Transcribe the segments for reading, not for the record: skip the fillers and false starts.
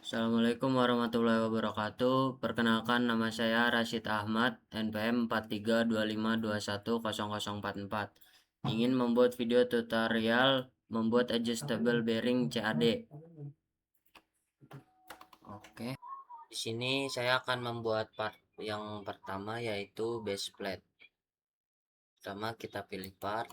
Assalamualaikum warahmatullahi wabarakatuh. Perkenalkan, nama saya Rashid Ahmad, NPM 4325210044. Ingin membuat video tutorial membuat adjustable bearing CAD. Oke. Di sini saya akan membuat part yang pertama, yaitu base plate. Pertama kita pilih part.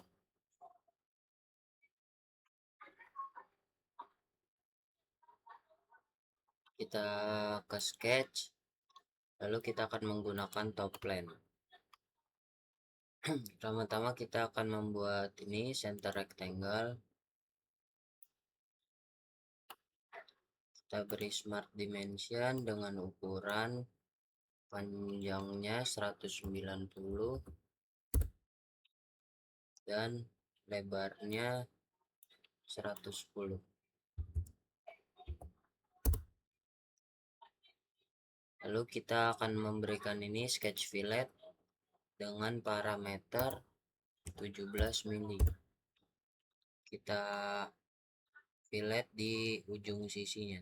Kita ke sketch. Lalu kita akan menggunakan top plane. Pertama-tama kita akan membuat ini center rectangle. Kita beri smart dimension dengan ukuran panjangnya 190 dan lebarnya 110. Lalu kita akan memberikan ini sketch fillet dengan parameter 17 mili. Kita fillet di ujung sisinya.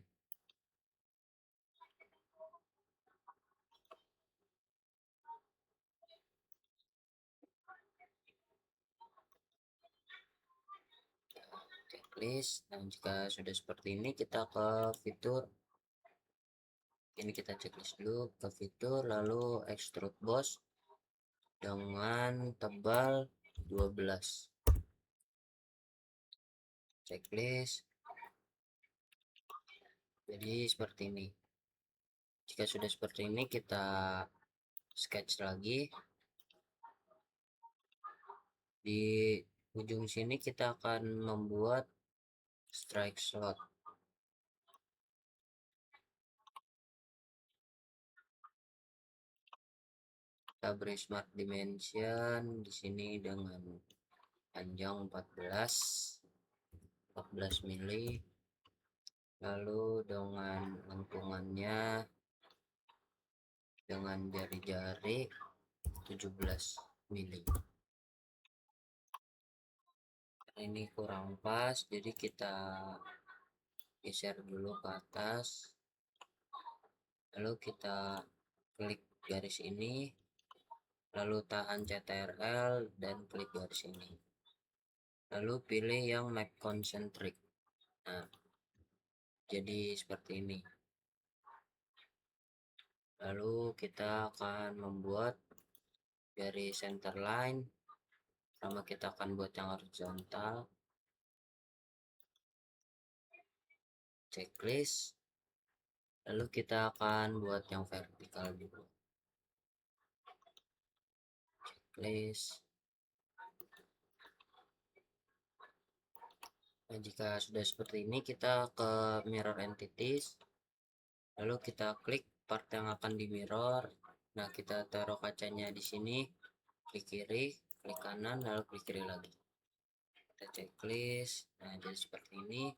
Checklist. Dan jika sudah seperti ini, kita ke fitur. Ini kita checklist dulu ke fitur, lalu extrude boss dengan tebal 12. Checklist. Jadi seperti ini. Jika sudah seperti ini, kita sketch lagi. Di ujung sini kita akan membuat strike slot. Kita beri smart dimension di sini dengan panjang 14 mili, lalu dengan lengkungannya dengan jari-jari 17 mili. Ini kurang pas, jadi kita geser dulu ke atas, lalu kita klik garis ini, lalu tahan CTRL dan klik garis ini, lalu pilih yang make concentric. Nah, jadi seperti ini. Lalu kita akan membuat dari center line. Pertama kita akan buat yang horizontal. Checklist. Lalu kita akan buat yang vertikal juga. Checklist. Nah, jika sudah seperti ini, kita ke mirror entities. Lalu kita klik part yang akan di mirror. Nah, kita taruh kacanya di sini. Klik kiri, klik kanan, lalu klik kiri lagi. Kita checklist. Nah, jadi seperti ini.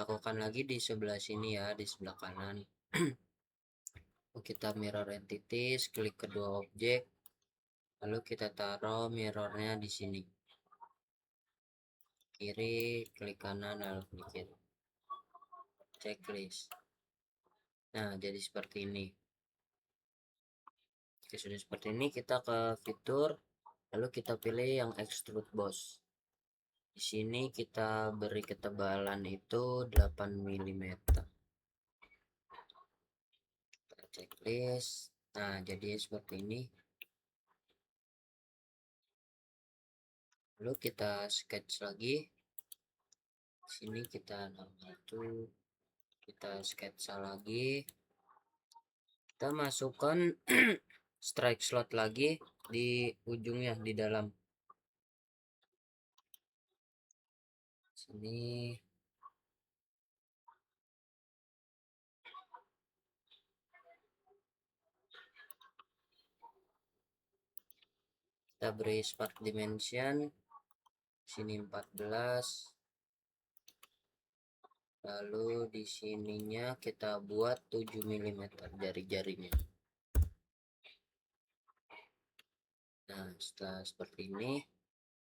Lakukan lagi di sebelah sini ya, di sebelah kanan. Kita mirror entities, klik kedua objek, lalu kita taruh mirrornya di sini. Kiri, klik kanan, lalu klik kiri. Checklist. Nah, jadi seperti ini. Jika sudah seperti ini, kita ke fitur, lalu kita pilih yang extrude boss. Di sini kita beri ketebalan itu 8 mm. Kita checklist. Nah, jadi seperti ini. Lalu kita sketch lagi. Di sini kita kita sketsa lagi. Kita masukkan strike slot lagi di ujungnya, di dalam sini. Kita beri smart dimension sini 14, lalu di sininya kita buat 7 mm jari-jarinya. Nah, setelah seperti ini,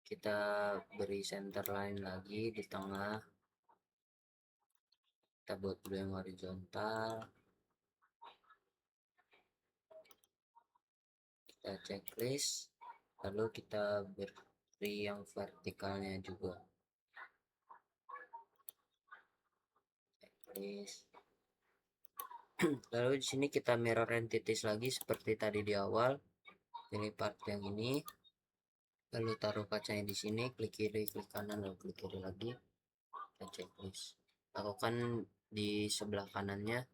kita beri center line lagi di tengah. Kita buat dulu yang horizontal, kita checklist, lalu kita beri yang vertikalnya juga. Checklist. Lalu di sini kita mirror entities lagi seperti tadi di awal. Pilih part yang ini, lalu taruh kacanya di sini, klik kiri, klik kanan, lalu klik kiri lagi. Kita checklist. Lakukan di sebelah kanannya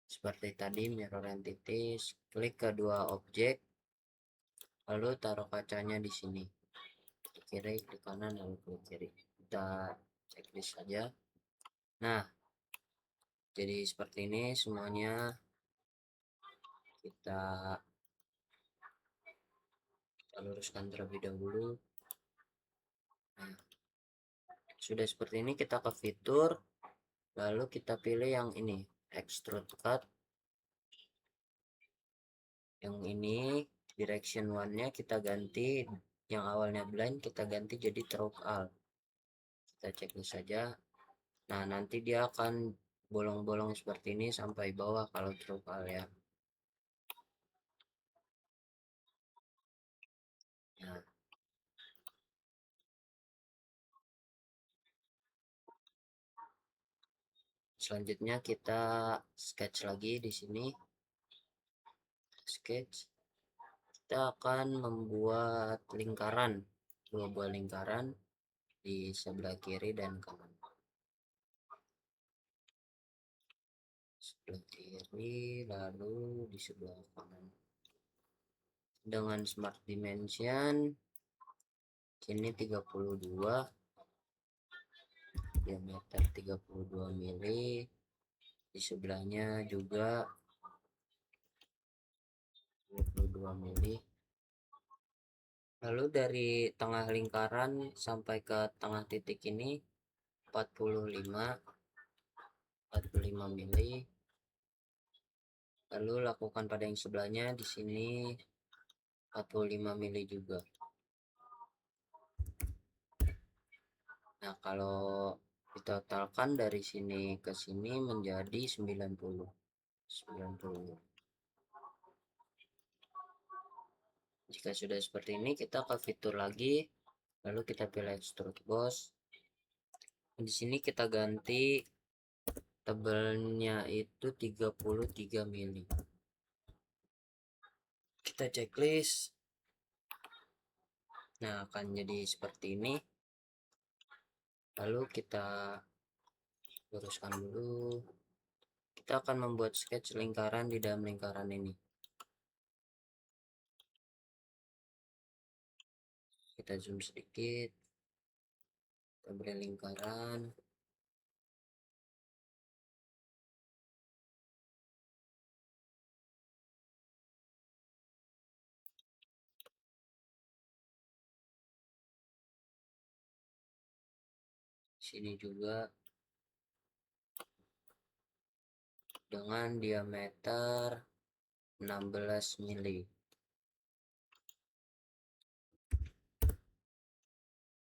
seperti tadi, mirror entities, klik kedua objek, lalu taruh kacanya di sini. Klik kiri, klik kanan, lalu klik kiri. Kita checklist saja. Nah, jadi seperti ini semuanya. Kita luruskan terlebih dahulu. Nah, sudah seperti ini, kita ke fitur, lalu kita pilih yang ini, extrude cut. Yang ini direction one nya kita ganti, yang awalnya blind kita ganti jadi stroke alt. Kita checklist saja. Nah, nanti dia akan bolong-bolong seperti ini sampai bawah kalau stroke alt ya. Nah, selanjutnya kita sketch lagi di sini. Sketch. Kita akan membuat lingkaran, 2 buah lingkaran di sebelah kiri dan kanan. Sebelah kiri, lalu di sebelah kanan. Dengan smart dimension sini 32, diameter 32 mili, di sebelahnya juga 22 mili. Lalu dari tengah lingkaran sampai ke tengah titik ini 45 mili. Lalu lakukan pada yang sebelahnya di sini 45 mili juga. Nah, kalau ditotalkan dari sini ke sini menjadi 90. Jika sudah seperti ini, kita ke fitur lagi, lalu kita pilih extrude boss. Di sini kita ganti tebalnya itu 33 mili. Kita checklist. Nah, akan jadi seperti ini. Lalu kita luruskan dulu. Kita akan membuat sketch lingkaran di dalam lingkaran ini. Kita zoom sedikit. Kita beri lingkaran. Sini juga dengan diameter 16 mili.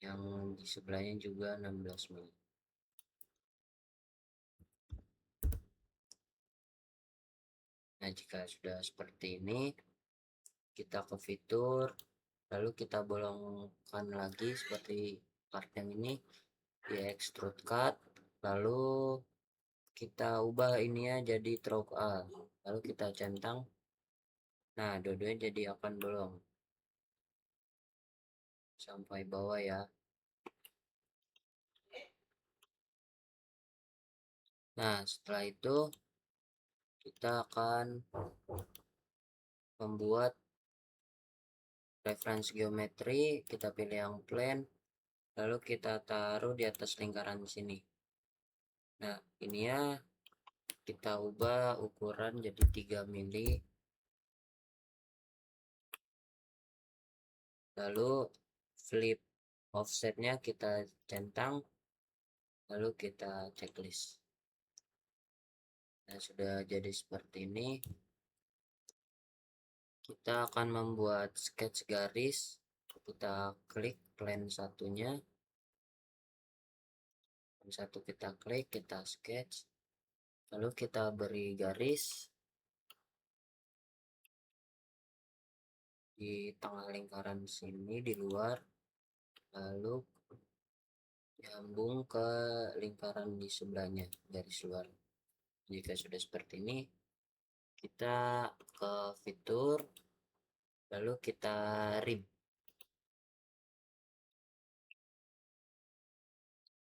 Yang di sebelahnya juga 16 mili. Nah, jika sudah seperti ini, kita ke fitur, lalu kita bolongkan lagi seperti part yang ini di extrude cut, lalu kita ubah ini ya jadi stroke alt, lalu kita centang. Nah, dua-duanya jadi akan bolong sampai bawah ya. Nah, setelah itu kita akan membuat reference geometri. Kita pilih yang plane, lalu kita taruh di atas lingkaran sini. Nah, ini ya kita ubah ukuran jadi 3 mili, lalu flip offsetnya kita centang, lalu kita checklist. Nah, sudah jadi seperti ini. Kita akan membuat sketch garis. Kita klik plane satunya, satu kita klik, kita sketch, lalu kita beri garis di tengah lingkaran sini di luar, lalu nyambung ke lingkaran di sebelahnya garis luar. Jika sudah seperti ini, kita ke fitur, lalu kita rim.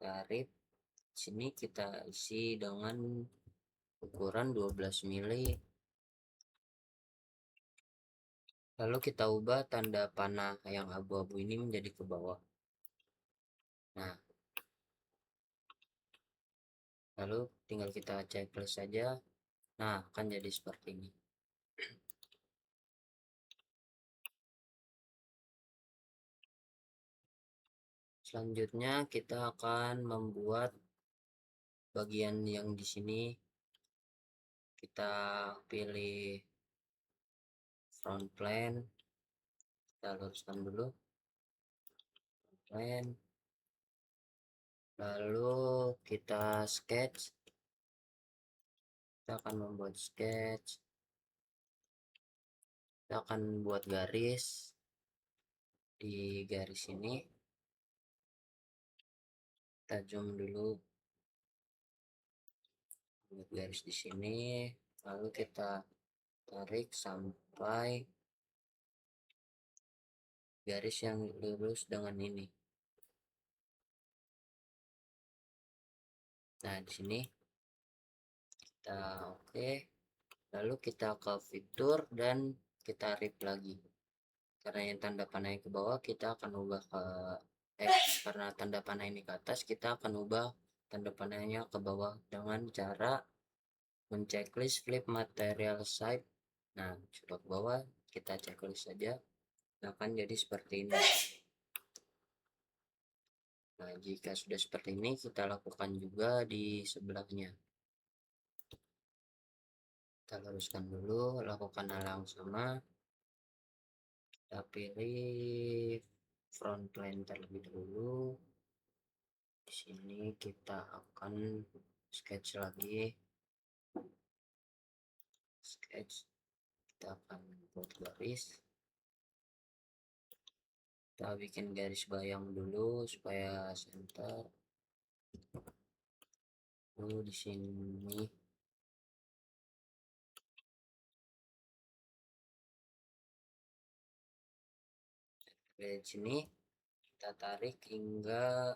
Rim sini kita isi dengan ukuran 12 mili, lalu kita ubah tanda panah yang abu-abu ini menjadi ke bawah. Nah, lalu tinggal kita checklist saja. Nah, akan jadi seperti ini. Selanjutnya kita akan membuat bagian yang di sini. Kita pilih front plane, kita luruskan dulu front plane, lalu kita sketch. Kita akan membuat sketch, kita akan buat garis di garis ini. Kita zoom dulu, buat garis di sini, lalu kita tarik sampai garis yang lurus dengan ini. Nah, di sini kita oke. Lalu kita ke fitur dan kita rip lagi. Karena yang tanda panah ke bawah, kita akan ubah ke karena tanda panah ini ke atas, kita akan ubah tanda panahnya ke bawah dengan cara menceklis flip material side. Nah, coba ke bawah, kita checklist saja. Akan jadi seperti ini. Nah, jika sudah seperti ini, kita lakukan juga di sebelahnya. Kita luruskan dulu, lakukan hal yang sama. Kita pilih front plane terlebih dahulu. Di sini kita akan sketch lagi. Sketch, kita akan buat garis. Kita bikin garis bayang dulu supaya center. Lalu di sini dari sini kita tarik hingga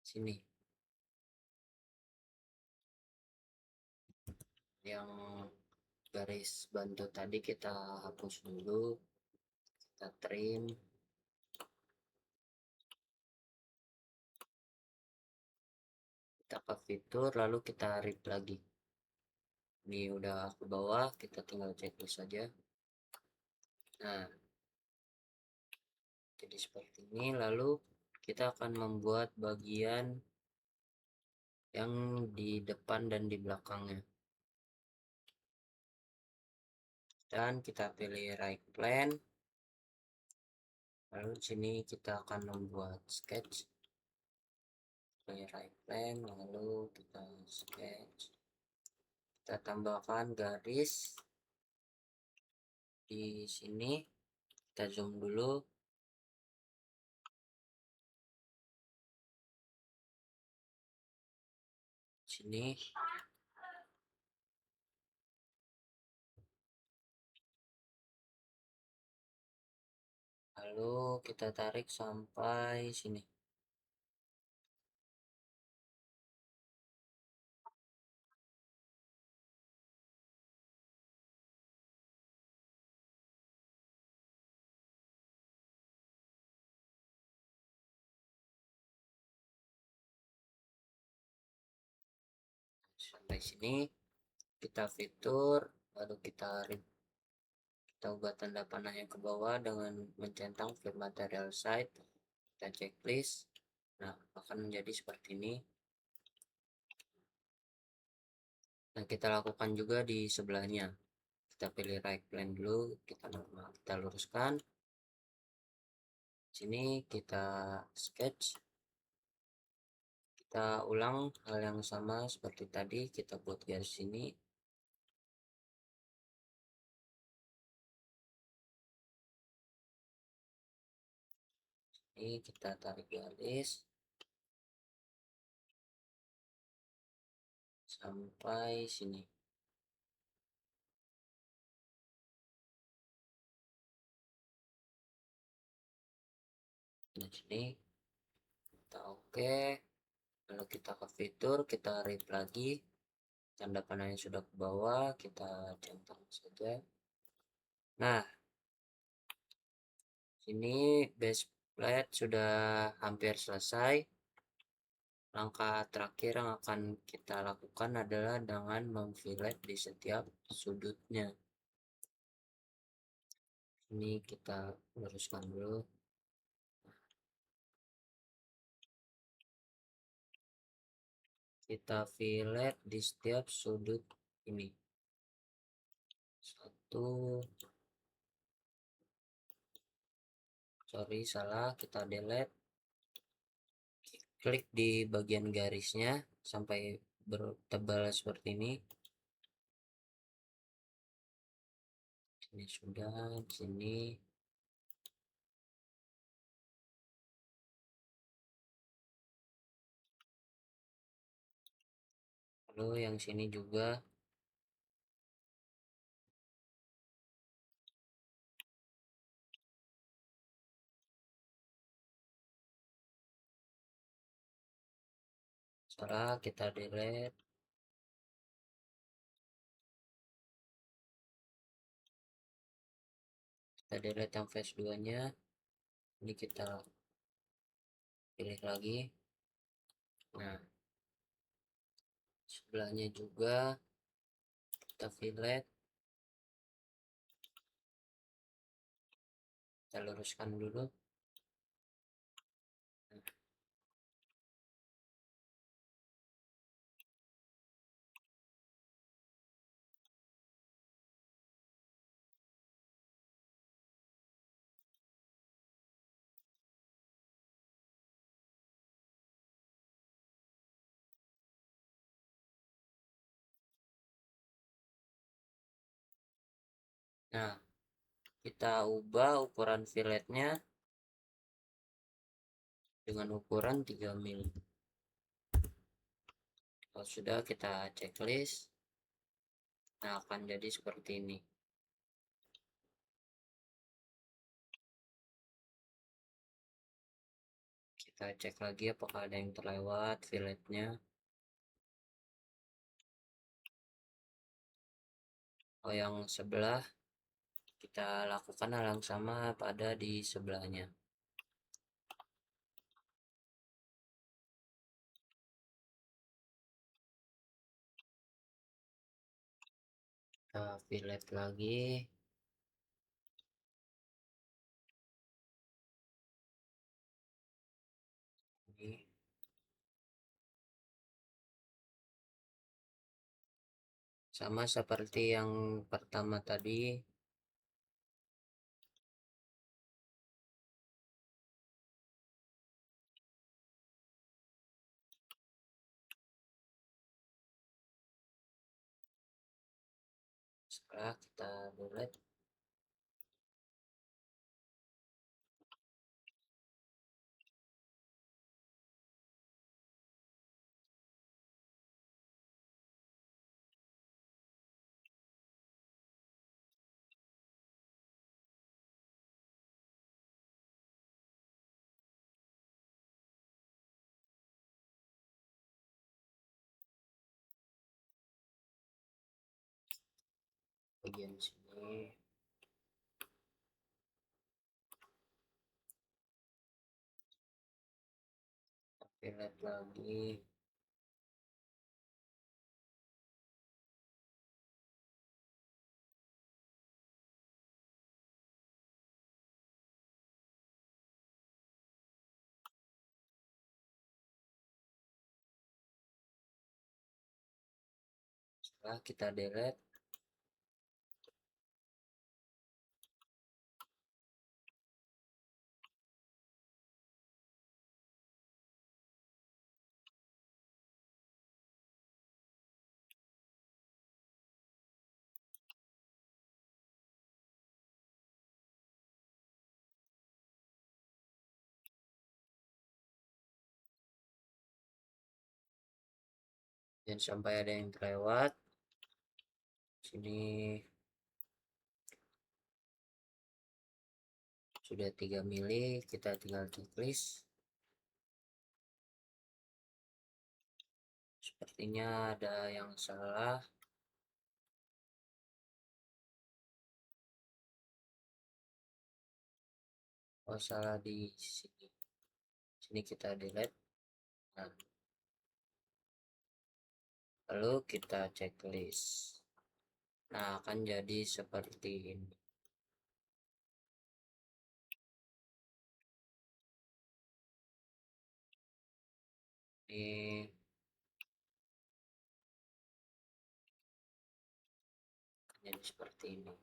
sini. Yang garis bantu tadi kita hapus dulu, kita trim. Kita ke fitur, lalu kita rip lagi. Ini udah ke bawah, kita tinggal checklist saja. Nah, jadi seperti ini. Lalu kita akan membuat bagian yang di depan dan di belakangnya. Dan kita pilih right plane. Lalu di sini kita akan membuat sketch. Pilih right plane, lalu kita sketch. Kita tambahkan garis di sini. Kita zoom dulu. Sini. Lalu kita tarik sampai sini. Sampai sini kita fitur, lalu kita ubah tanda panahnya ke bawah dengan mencentang flip material side. Kita checklist. Nah, akan menjadi seperti ini. Nah, kita lakukan juga di sebelahnya. Kita pilih right plane dulu, kita normal, kita luruskan. Sini kita sketch, kita ulang hal yang sama seperti tadi, kita buat garis sini. Ini kita tarik garis sampai sini. Nah, sini kita oke. Lalu kita ke fitur, kita rip lagi. Tanda panah yang sudah ke bawah, kita centang saja. Nah, sini base plate sudah hampir selesai. Langkah terakhir yang akan kita lakukan adalah dengan memfillet di setiap sudutnya. Ini kita luruskan dulu. Kita fillet di setiap sudut ini. Sorry, salah, kita delete. Klik di bagian garisnya sampai bertebal seperti ini. Ini sudah, sini. Lalu yang sini juga. Salah, kita delete. Kita delete yang face 2 nya. Ini kita pilih lagi. Nah, sebelahnya juga kita fillet. Kita luruskan dulu. Nah, kita ubah ukuran filletnya dengan ukuran 3 mil. Kalau sudah, kita checklist. Nah, akan jadi seperti ini. Kita cek lagi apakah ada yang terlewat filletnya. Oh, yang sebelah kita lakukan hal yang sama pada di sebelahnya. Kita fillet lagi. Ini sama seperti yang pertama tadi. Setelah kita delete, bagian sini fillet lagi. Setelah kita delete, jangan sampai ada yang terlewat. Sini sudah 3 mili, kita tinggal checklist. Sepertinya ada yang salah. Oh, salah di sini. Sini kita delete. Nah, lalu kita checklist. Nah, akan jadi seperti ini. Ini jadi seperti ini.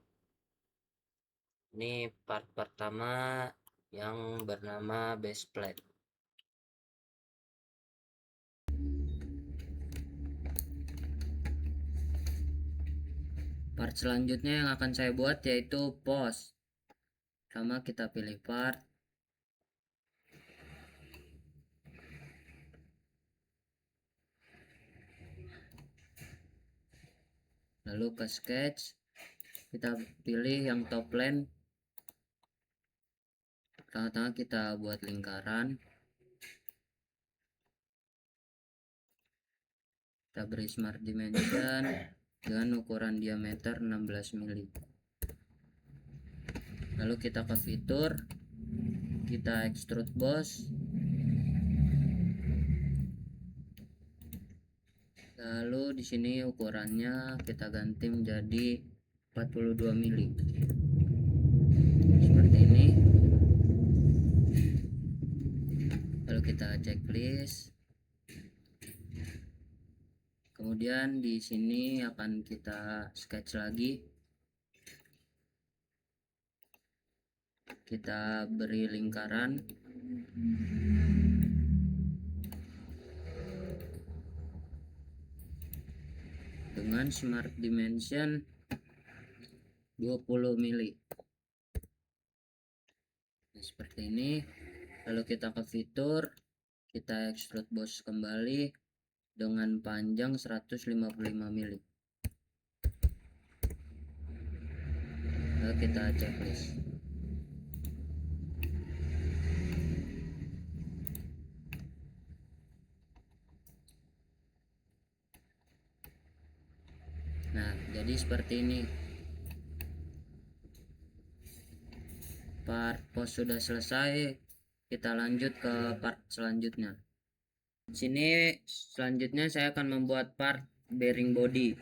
Ini part pertama yang bernama base plate. Part selanjutnya yang akan saya buat yaitu post. Pertama kita pilih part, lalu ke sketch, kita pilih yang top plane. Pertama-tama kita buat lingkaran, kita beri smart dimension dengan ukuran diameter 16 mili. Lalu kita ke fitur, kita extrude boss, lalu di sini ukurannya kita ganti menjadi 42 mili seperti ini. Lalu kita checklist, kemudian di sini akan kita sketch lagi, kita beri lingkaran, dengan smart dimension 20 mili. Nah, seperti ini. Lalu kita ke fitur, kita extrude boss kembali dengan panjang 155 mili. Lalu kita checklist. Nah, jadi seperti ini. Part post sudah selesai, kita lanjut ke part selanjutnya. Sini selanjutnya saya akan membuat part bearing body.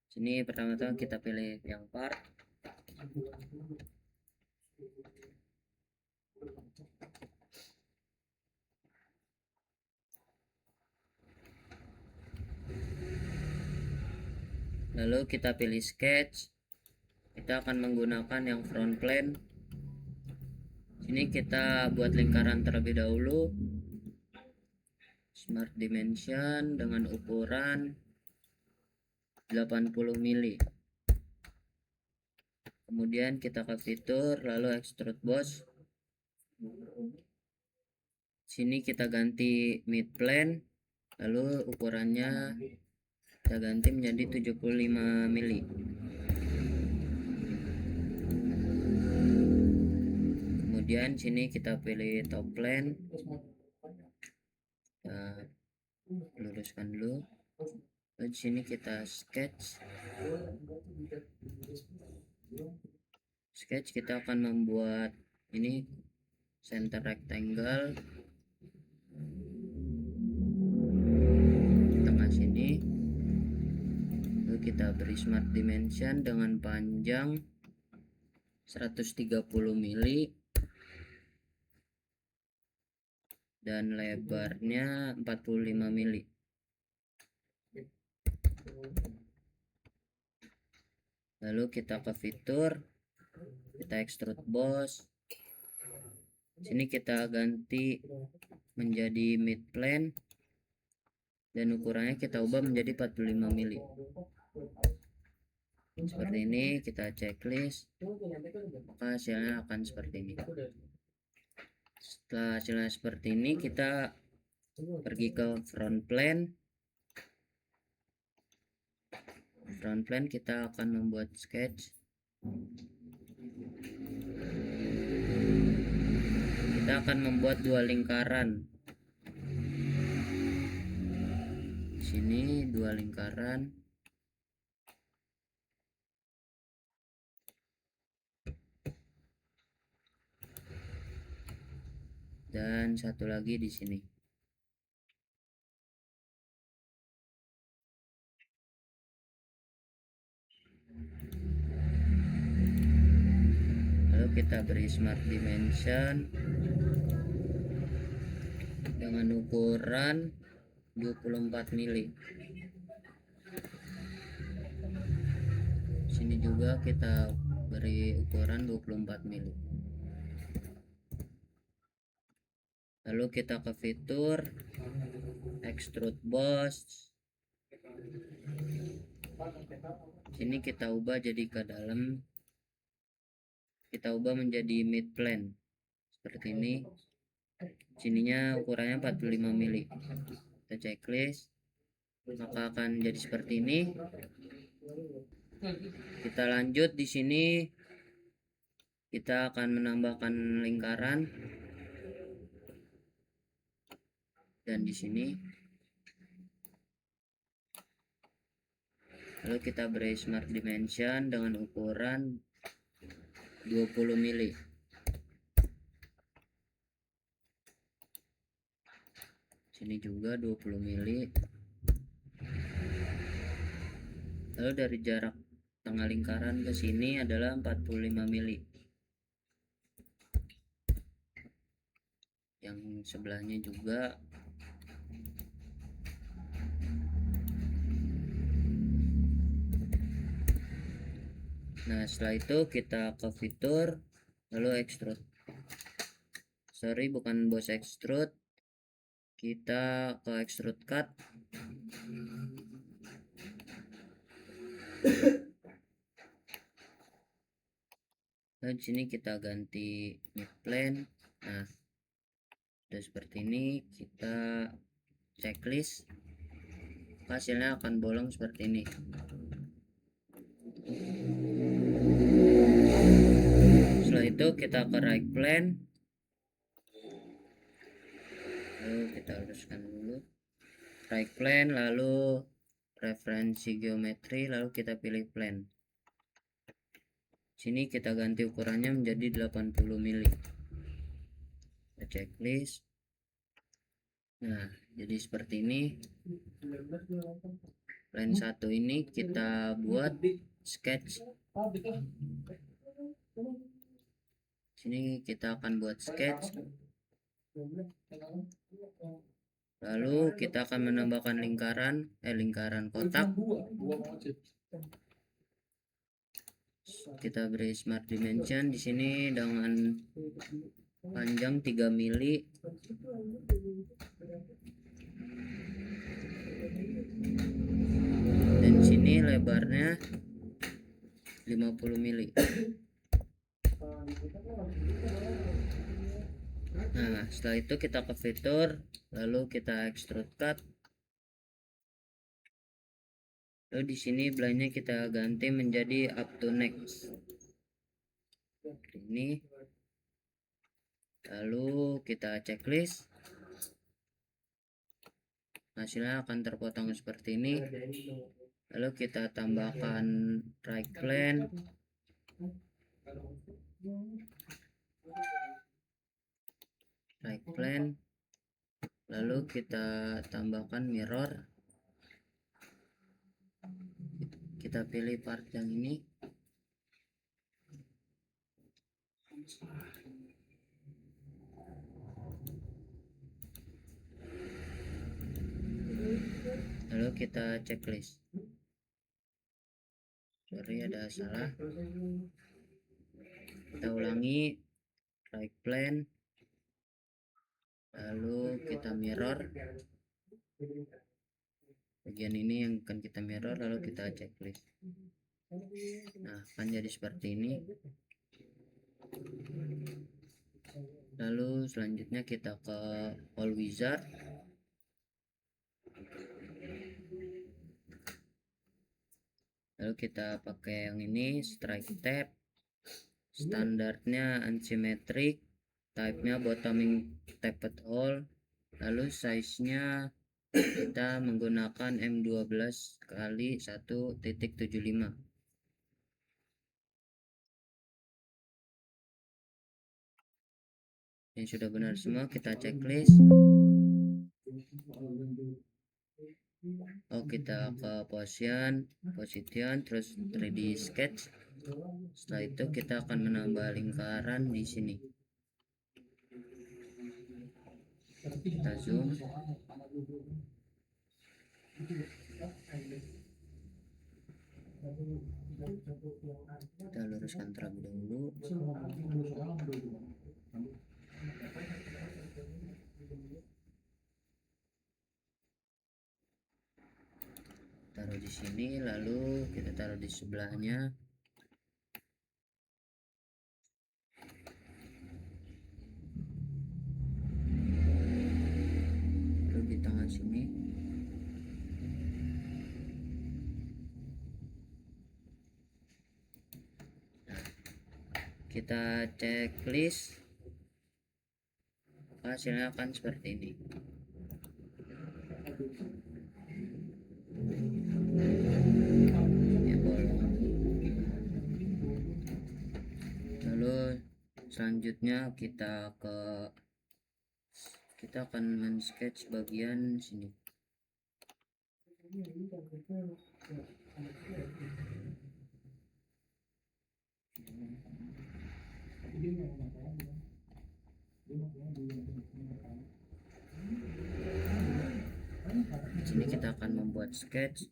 Sini pertama-tama kita pilih yang part, lalu kita pilih sketch. Kita akan menggunakan yang front plane. Sini kita buat lingkaran terlebih dahulu, smart dimension dengan ukuran 80 mili. Kemudian kita ke fitur, lalu extrude boss. Sini kita ganti mid plane, lalu ukurannya kita ganti menjadi 75 mili. Kemudian sini kita pilih top plane, kita luruskan dulu. Lalu sini kita sketch, kita akan membuat ini center rectangle di tengah sini. Lalu kita beri smart dimension dengan panjang 130 mili dan lebarnya 45 mili. Lalu kita ke fitur, kita extrude boss. Sini kita ganti menjadi mid plane dan ukurannya kita ubah menjadi 45 mili. Seperti ini, kita checklist, maka hasilnya akan seperti ini. Setelah hasilnya seperti ini, kita pergi ke front plane, front plane kita akan membuat sketch. Kita akan membuat dua lingkaran. Di sini dua lingkaran. Dan satu lagi di sini. Lalu kita beri smart dimension dengan ukuran 24 mili. Sini juga kita beri ukuran 24 mili. Lalu kita ke fitur extrude boss. Sini kita ubah jadi ke dalam. Kita ubah menjadi mid plane seperti ini. Sininya ukurannya 45 mili. Kita checklist, maka akan jadi seperti ini. Kita lanjut di sini. Kita akan menambahkan lingkaran. Dan di sini. Lalu kita beri smart dimension dengan ukuran 20 mili. Sini juga 20 mili. Lalu dari jarak tengah lingkaran ke sini adalah 45 mili. Yang sebelahnya juga. Nah, setelah itu kita ke fitur, lalu extrude. Sorry, bukan boss extrude. Kita ke extrude cut. Dan sini kita ganti mid plane. Nah, sudah seperti ini. Kita checklist. Hasilnya akan bolong seperti ini. Setelah itu kita ke right plane, lalu kita luruskan dulu right plane, lalu referensi geometri, lalu kita pilih plane. Sini kita ganti ukurannya menjadi 80 mili. Kita checklist. Nah, jadi seperti ini. Plane 1 ini kita buat sketch. Sini kita akan buat sketch. Lalu kita akan menambahkan lingkaran kotak. Kita beri smart dimension di sini dengan panjang 3 mili. Dan sini lebarnya 50 mili. Nah, setelah itu kita ke fitur, lalu kita extrude cut. Lalu di sini belahnya kita ganti menjadi up to next. Ini. Lalu kita checklist. Hasilnya akan terpotong seperti ini. Lalu kita tambahkan right plane. Right plane. Lalu kita tambahkan mirror. Kita pilih part yang ini. Lalu kita checklist. Sorry, ada salah. Kita ulangi right plane. Lalu kita mirror. Bagian ini yang akan kita mirror, lalu kita checklist. Nah, akan jadi seperti ini. Lalu selanjutnya kita ke all wizard. lalu kita pakai yang ini, strike tab, standarnya unsymmetric, type-nya bottoming tapped all, lalu size-nya kita menggunakan M12 kali 1.75. Yang sudah benar semua, kita checklist. Kita ke position, terus 3D sketch. Setelah itu kita akan menambah lingkaran di sini. Kita zoom. Kita luruskan terlebih dahulu. Taruh di sini, lalu kita taruh di sebelahnya. Lalu di tengah sini. Nah, kita checklist. Hasilnya akan seperti ini. Ya, bolong. Lalu selanjutnya kita akan men-sketch bagian sini. Di sini kita akan membuat sketch.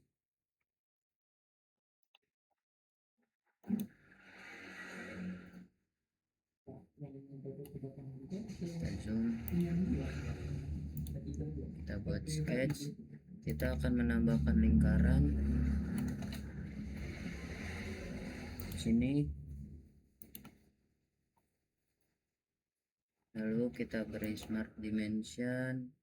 Kita zoom. Kita buat sketch. Kita akan menambahkan lingkaran di sini. Lalu kita beri smart dimension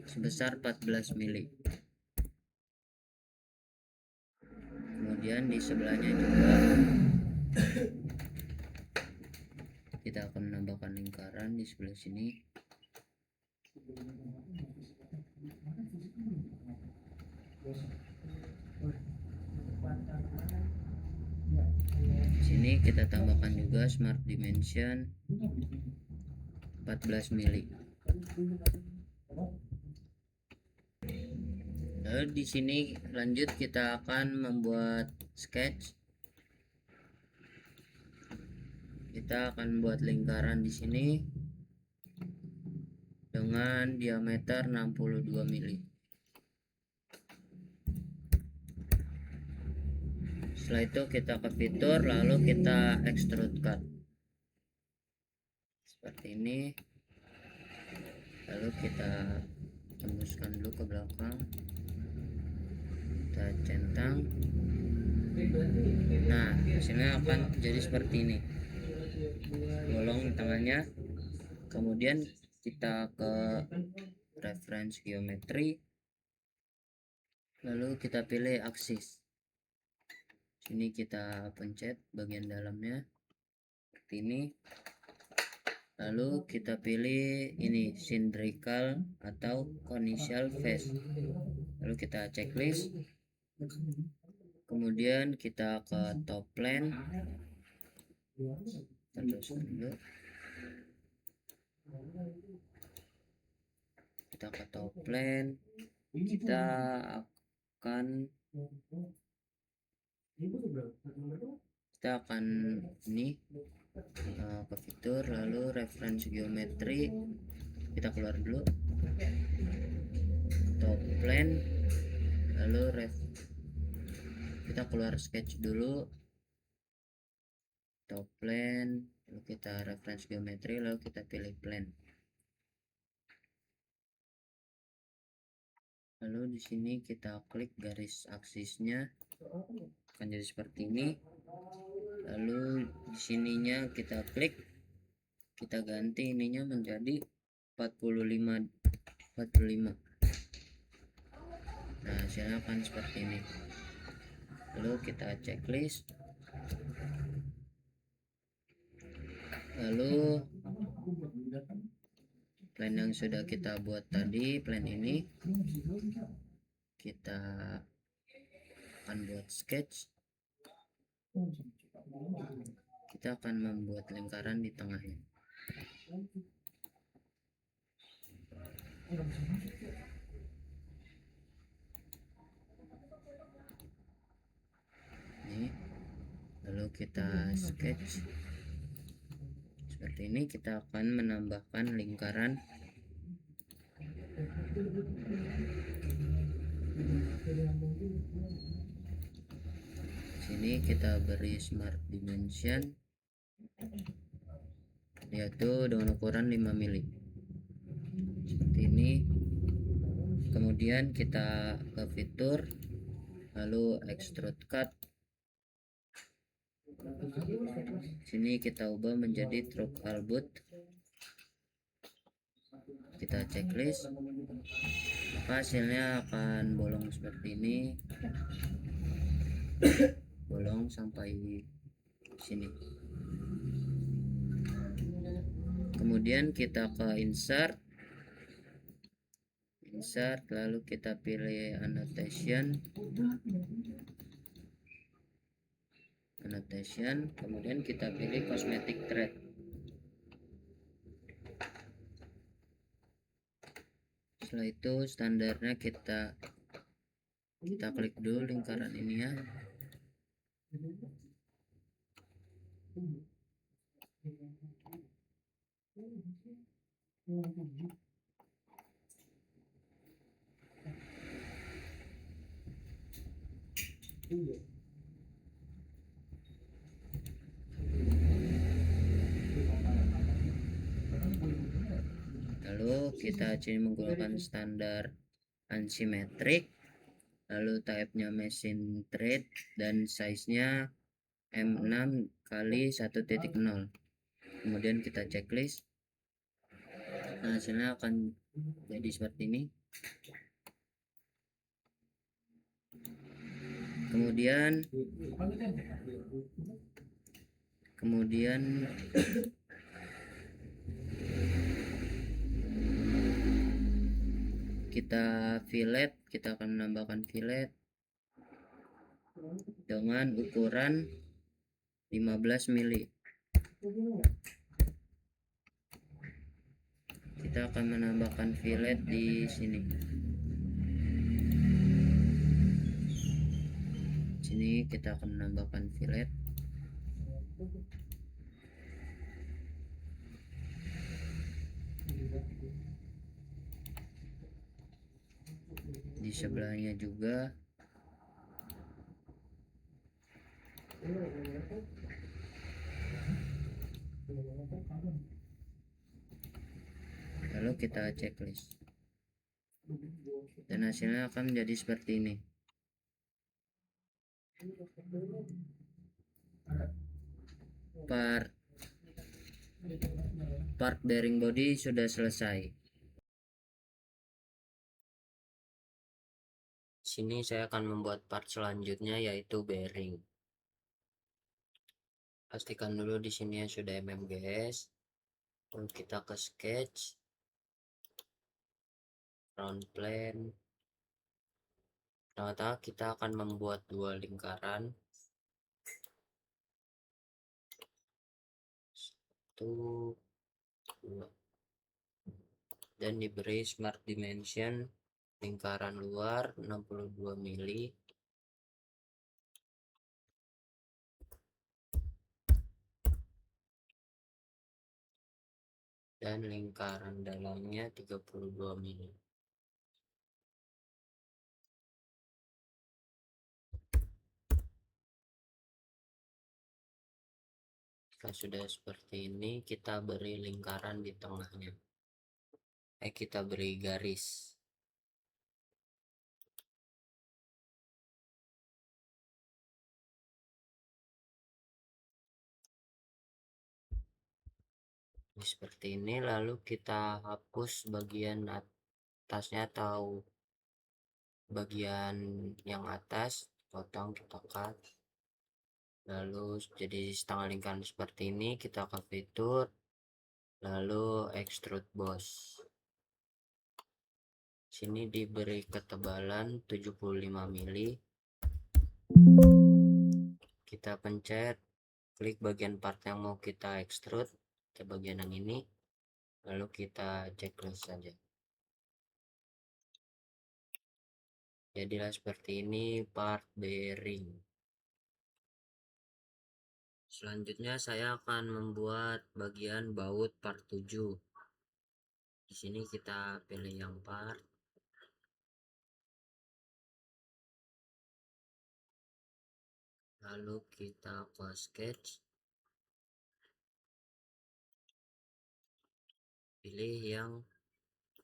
sebesar 14 mili. Kemudian di sebelahnya juga kita akan menambahkan lingkaran di sebelah sini. Di sini kita tambahkan juga smart dimension 14 mili. Lalu di sini lanjut kita akan membuat sketch. Kita akan membuat lingkaran di sini dengan diameter 62 mili. Setelah itu kita ke fitur, lalu kita extrude cut seperti ini. Lalu kita tembuskan dulu ke belakang, kita centang. Nah, hasilnya akan jadi seperti ini, bolong tengahnya. Kemudian kita ke reference geometry, lalu kita pilih aksis. Sini kita pencet bagian dalamnya seperti ini. Lalu kita pilih ini cylindrical atau conical face. Lalu kita checklist. Kemudian kita ke top plane. Teruskan dulu. Kita ke top plane. Kita akan ini ke fitur, lalu reference geometry, kita keluar dulu, top plane, lalu kita keluar sketch dulu, top plane, lalu kita reference geometry, lalu kita pilih plane. Lalu di sini kita klik garis aksisnya, akan jadi seperti ini. Lalu di sininya kita klik, kita ganti ininya menjadi 45. Nah, hasilnya akan seperti ini. Lalu kita checklist. Lalu plan yang sudah kita buat tadi, plan ini kita akan buat sketch. Kita akan membuat lingkaran di tengahnya. Ini, lalu kita sketch seperti ini. Kita akan menambahkan lingkaran. Sini kita beri smart dimension, yaitu dengan ukuran 5 mili seperti ini. Kemudian kita ke fitur, lalu extrude cut. Sini kita ubah menjadi truk albut. Kita checklist, maka hasilnya akan bolong seperti ini, bolong sampai sini. Kemudian kita ke insert, lalu kita pilih annotation, kemudian kita pilih cosmetic thread. Setelah itu standarnya kita klik dulu lingkaran ini ya. Lalu kita sini menggunakan standar unsymmetric, lalu type-nya machine thread dan size-nya M6 kali 1.0. Kemudian kita checklist. Nah, hasilnya akan jadi seperti ini. Kemudian kita fillet, kita akan menambahkan fillet dengan ukuran 15 mili. Kita akan menambahkan fillet di sini. Sini kita akan menambahkan fillet. Di sebelahnya juga. Lalu kita checklist. Dan hasilnya akan menjadi seperti ini. Part bearing body sudah selesai. Sini saya akan membuat part selanjutnya, yaitu bearing. Pastikan dulu di sini yang sudah mmgs. Lalu kita ke sketch, round plane. Pertama kita akan membuat dua lingkaran. Satu, dua. Dan diberi smart dimension lingkaran luar 62 mili. Dan lingkaran dalamnya 32 mili. Jika sudah seperti ini, kita beri lingkaran di tengahnya. Kita beri garis. Seperti ini, lalu kita hapus bagian atasnya atau bagian yang atas potong, kita cut, lalu jadi setengah lingkaran seperti ini, kita ke fitur, lalu extrude boss. Sini diberi ketebalan 75 mili. Kita pencet, klik bagian part yang mau kita extrude ke bagian yang ini, lalu kita checklist saja. Jadilah seperti ini part bearing. Selanjutnya saya akan membuat bagian baut part 7. Di sini kita pilih yang part, lalu kita ke sketch, pilih yang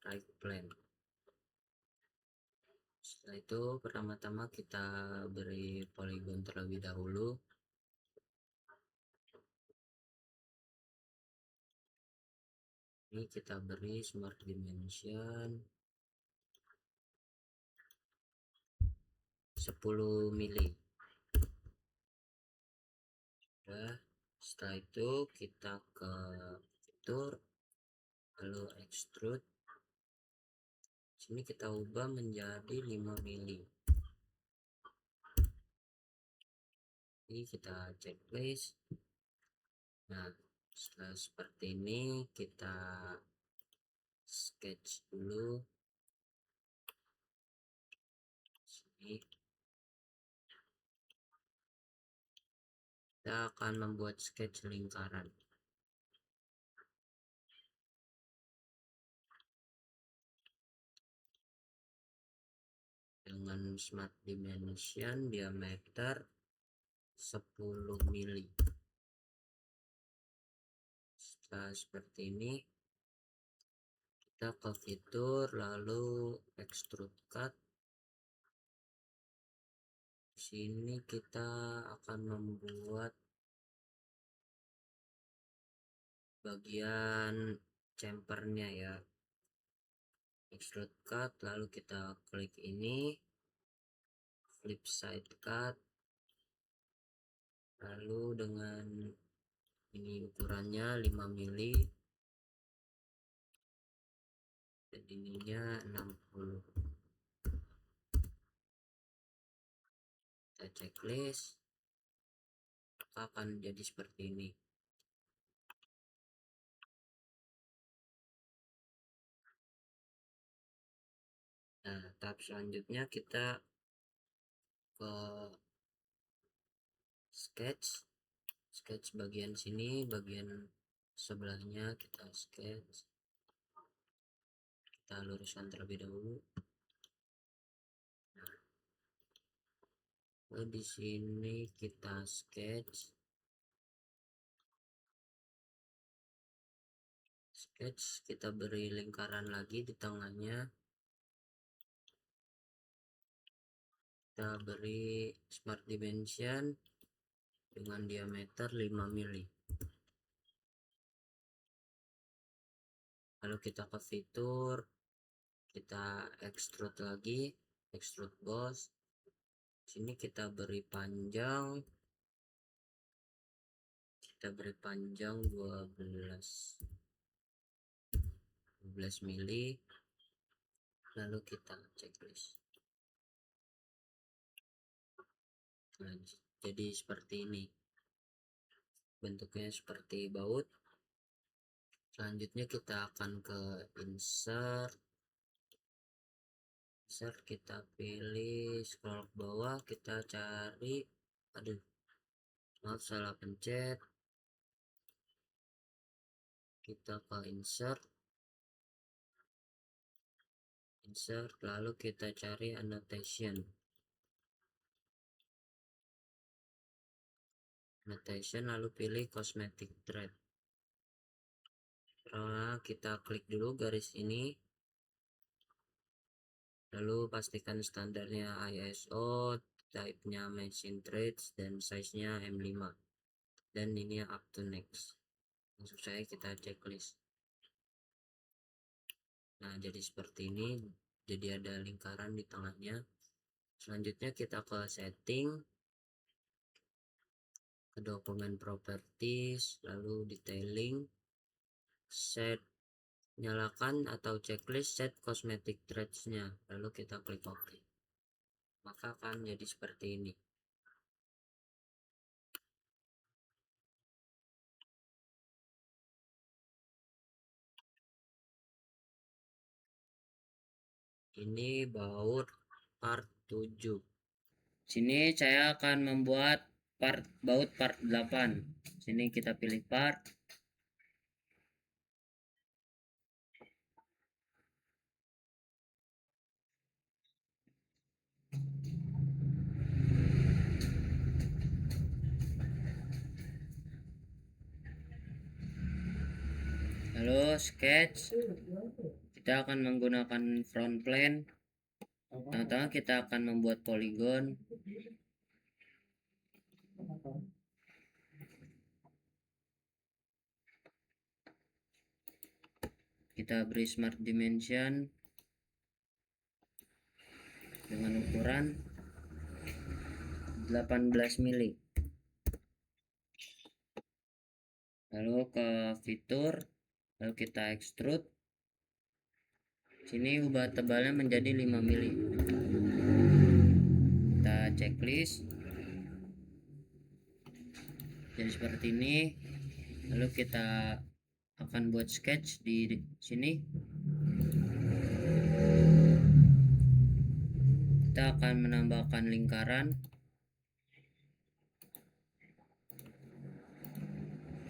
right plane. Setelah itu pertama-tama kita beri polygon terlebih dahulu. Ini kita beri smart dimension 10 mili. Nah, setelah itu kita ke fitur, lalu extrude. Sini kita ubah menjadi 5 mili. Ini kita checklist. Nah, setelah seperti ini kita sketch dulu. Sini kita akan membuat sketch lingkaran. Dengan smart dimension diameter 10 mili. Setelah seperti ini kita ke fitur, lalu extrude cut. Di sini kita akan membuat bagian chamfernya ya. Extrude cut, lalu kita klik ini, flip side cut, lalu dengan ini ukurannya 5 mili, dan ininya 60. Kita checklist, maka akan jadi seperti ini. Nah, tahap selanjutnya kita ke sketch bagian sini, bagian sebelahnya kita sketch, kita luruskan terlebih dahulu. Nah, lalu di sini kita sketch, kita beri lingkaran lagi di tengahnya, kita beri smart dimension dengan diameter 5 mili. Lalu kita ke fitur, kita extrude lagi, extrude boss. Sini kita beri panjang, 12 mili, lalu kita checklist. Nah, jadi seperti ini bentuknya, seperti baut. Selanjutnya kita akan ke insert, kita pilih scroll ke bawah, kita cari, aduh maaf salah pencet, kita ke insert, lalu kita cari annotation, lalu pilih cosmetic thread. Kita klik dulu garis ini, lalu pastikan standarnya ISO, type-nya machine threads, dan size-nya M5, dan ini up to next. Maksud saya kita checklist. Nah, jadi seperti ini jadi ada lingkaran di tengahnya. Selanjutnya kita ke setting, ke dokumen properties, lalu detailing, set, nyalakan atau checklist set cosmetic threads-nya, lalu kita klik OK. Maka akan jadi seperti ini. Ini baut part 7. Sini saya akan membuat baut part 8. Sini kita pilih part. Lalu sketch. Kita akan menggunakan front plane. Pertama kita akan membuat poligon. Kita beri smart dimension dengan ukuran 18 mili. Lalu ke fitur, lalu kita extrude. Sini ubah tebalnya menjadi 5 mili. Kita checklist. Jadi seperti ini. Lalu kita akan buat sketch di sini. Kita akan menambahkan lingkaran.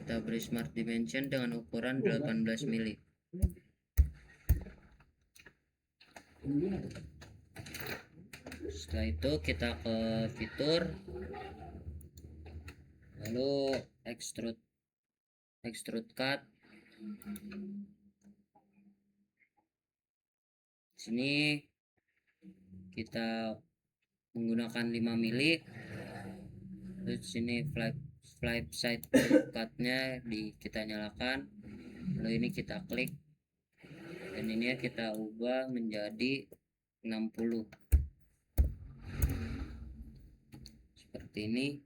Kita beri smart dimension dengan ukuran 18 mili. Setelah itu kita ke fitur, lalu extrude cut. Sini kita menggunakan 5 mili. Terus sini flip side cutnya kita nyalakan. Lalu ini kita klik dan ini kita ubah menjadi 60 seperti ini.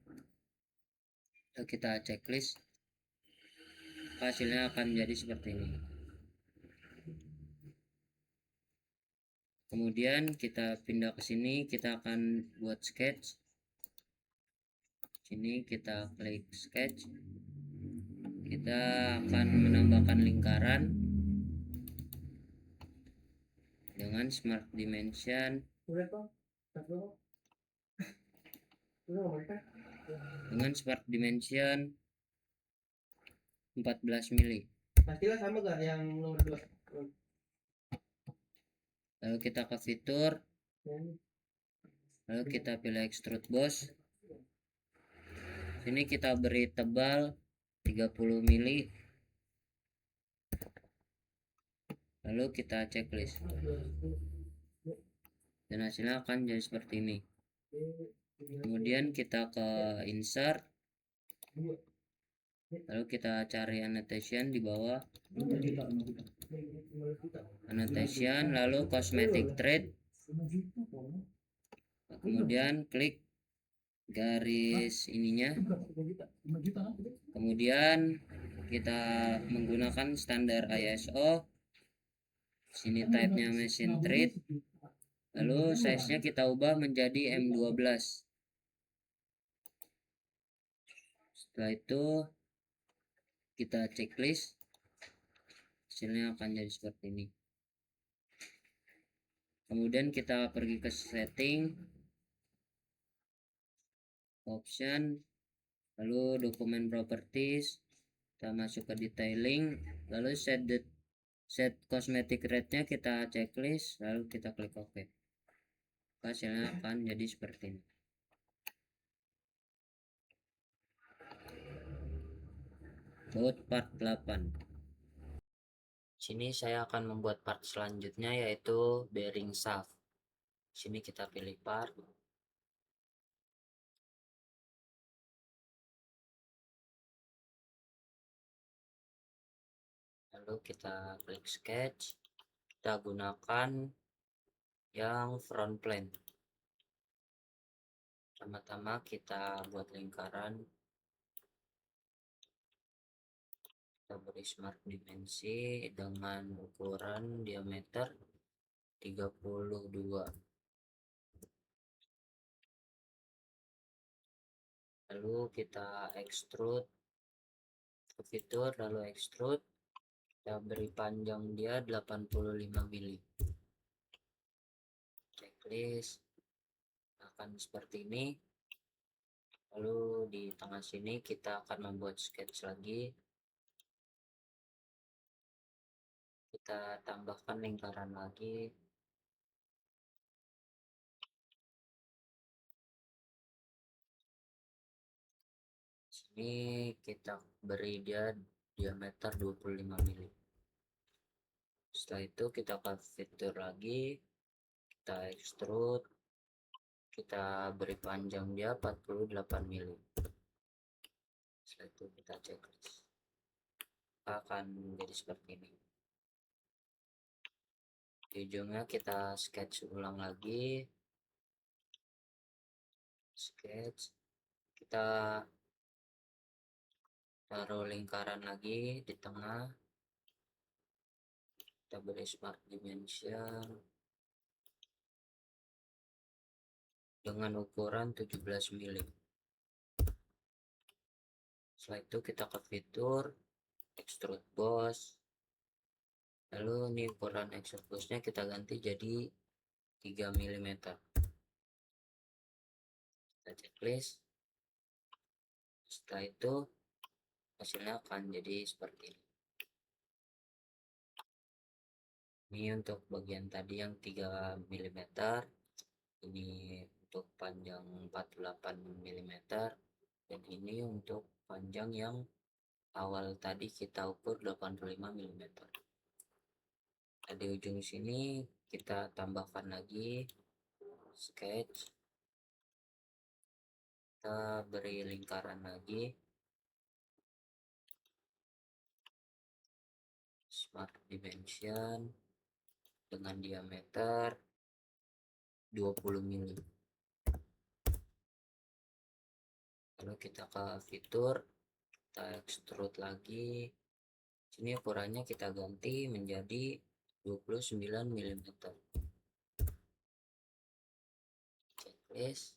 Lalu kita checklist, hasilnya akan menjadi seperti ini. Kemudian kita pindah ke sini, kita akan buat sketch. Sini kita klik sketch. Kita akan menambahkan lingkaran dengan smart dimension dengan smart dimension 14 mili. Pastilah sama gak yang nomor 2? Lalu kita ke fitur, lalu kita pilih extrude boss. Sini kita beri tebal 30 mili. Lalu kita checklist dan hasilnya akan jadi seperti ini. Kemudian kita ke insert, lalu kita cari annotation di bawah, annotation, lalu cosmetic thread. Kemudian klik garis ininya. Kemudian kita menggunakan standar ISO. Sini type-nya machine thread. Lalu size-nya kita ubah menjadi M12. Setelah itu kita checklist, hasilnya akan jadi seperti ini. Kemudian kita pergi ke setting, option, lalu dokumen properties, kita masuk ke detailing, lalu set cosmetic rate-nya kita checklist, lalu kita klik OK. Hasilnya akan jadi seperti ini. Baut part 8. Sini saya akan membuat part selanjutnya, yaitu bearing shaft. Sini kita pilih part, lalu kita klik sketch. Kita gunakan yang front plane. Pertama-tama kita buat lingkaran, kita beri smart dimensi dengan ukuran diameter 32, lalu kita extrude ke fitur, lalu extrude, kita beri panjang dia 85 mili. Checklist akan seperti ini. Lalu di tengah sini kita akan membuat sketch lagi, kita tambahkan lingkaran lagi, sini kita beri dia diameter 25 mili. Setelah itu kita ke fitur lagi, kita extrude, kita beri panjang dia 48 mili. Setelah itu kita checklist, akan jadi seperti ini. Di ujungnya kita sketch ulang lagi, sketch, kita taruh lingkaran lagi di tengah, kita beri smart dimension dengan ukuran 17 mili. Setelah itu kita ke fitur extrude boss, lalu ini ukuran extrude bossnya kita ganti jadi 3 mm. Kita checklist, setelah itu hasilnya akan jadi seperti ini. Ini untuk bagian tadi yang 3 mm, ini untuk panjang 48 mm, dan ini untuk panjang yang awal tadi kita ukur 85 mm. Di ujung sini kita tambahkan lagi sketch, kita beri lingkaran lagi, smart dimension dengan diameter 20 mili. Lalu kita ke fitur, kita extrude lagi, sini ukurannya kita ganti menjadi 29 mm. Checklist,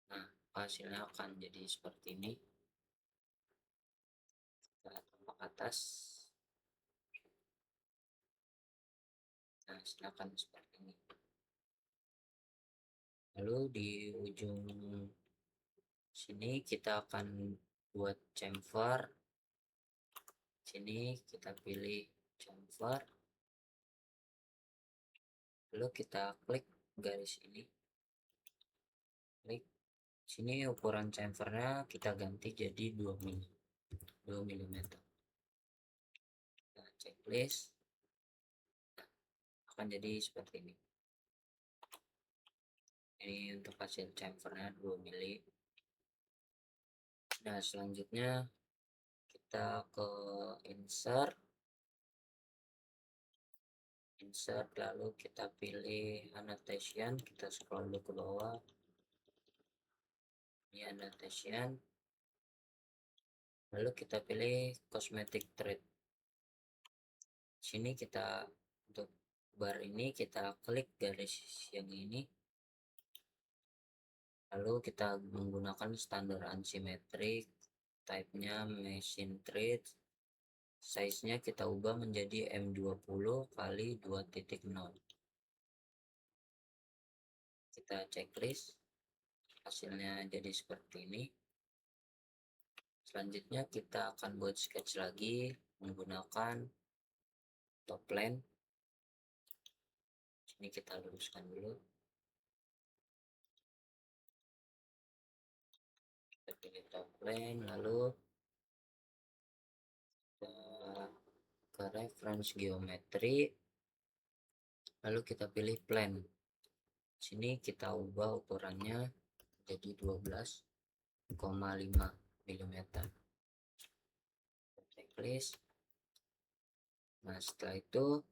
nah hasilnya akan jadi seperti ini. Kita tambah ke atas, nah silakan seperti ini. Lalu di ujung sini kita akan buat chamfer, sini kita pilih chamfer, lalu kita klik garis ini, klik sini ukuran chamfernya kita ganti jadi 2 mm. Kita checklist, akan jadi seperti ini. Ini untuk hasil chamfernya 2 mili. Nah selanjutnya kita ke insert, lalu kita pilih annotation, kita scroll dulu ke bawah, ini annotation, lalu kita pilih cosmetic thread. Sini kita untuk bar ini kita klik garis yang ini, lalu kita menggunakan standar unsymmetric, type-nya machine thread, size-nya kita ubah menjadi M20 kali 2.0. Kita checklist, hasilnya jadi seperti ini. Selanjutnya kita akan buat sketch lagi menggunakan top plane. Ini kita luruskan dulu, kita pilih top plane, lalu kita ke reference geometry, lalu kita pilih plane. Sini kita ubah ukurannya jadi 12,5 mm. Checklist. Nah setelah itu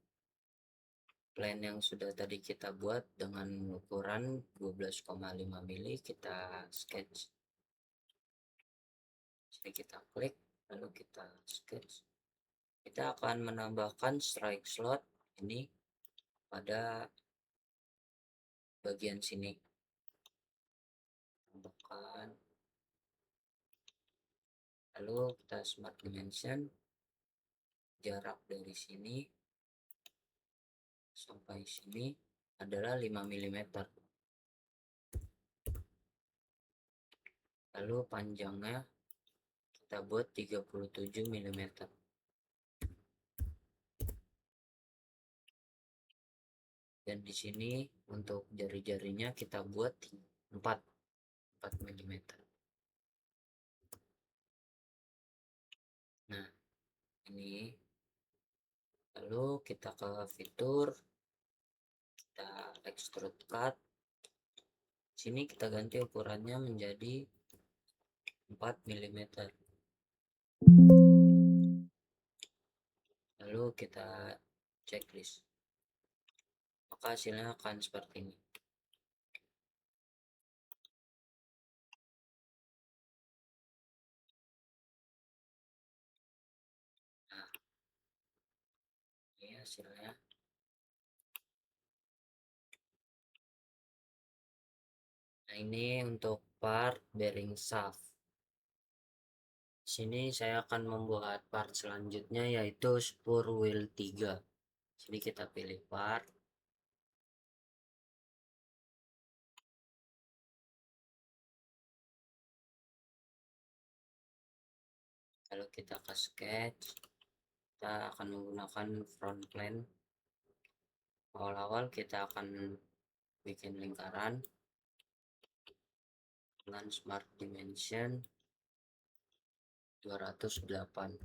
plan yang sudah tadi kita buat dengan ukuran 12,5 mili, kita sketch. Jadi kita klik, lalu kita sketch. Kita akan menambahkan strike slot ini pada bagian sini. Tambahkan, lalu kita smart dimension, jarak dari sini sampai sini adalah 5 mm. Lalu panjangnya kita buat 37 mm. Dan di sini untuk jari-jarinya kita buat 4 mm. Nah, ini. Lalu kita ke fitur, kita extrude cut. Sini kita ganti ukurannya menjadi 4 mm. Lalu kita checklist. Maka hasilnya akan seperti ini. Nah, ini hasilnya. Nah, ini untuk part bearing shaft. Sini saya akan membuat part selanjutnya, yaitu spur wheel 3. Jadi kita pilih part, lalu kita ke sketch. Kita akan menggunakan front plane. Awal-awal kita akan bikin lingkaran dengan smart dimension 208.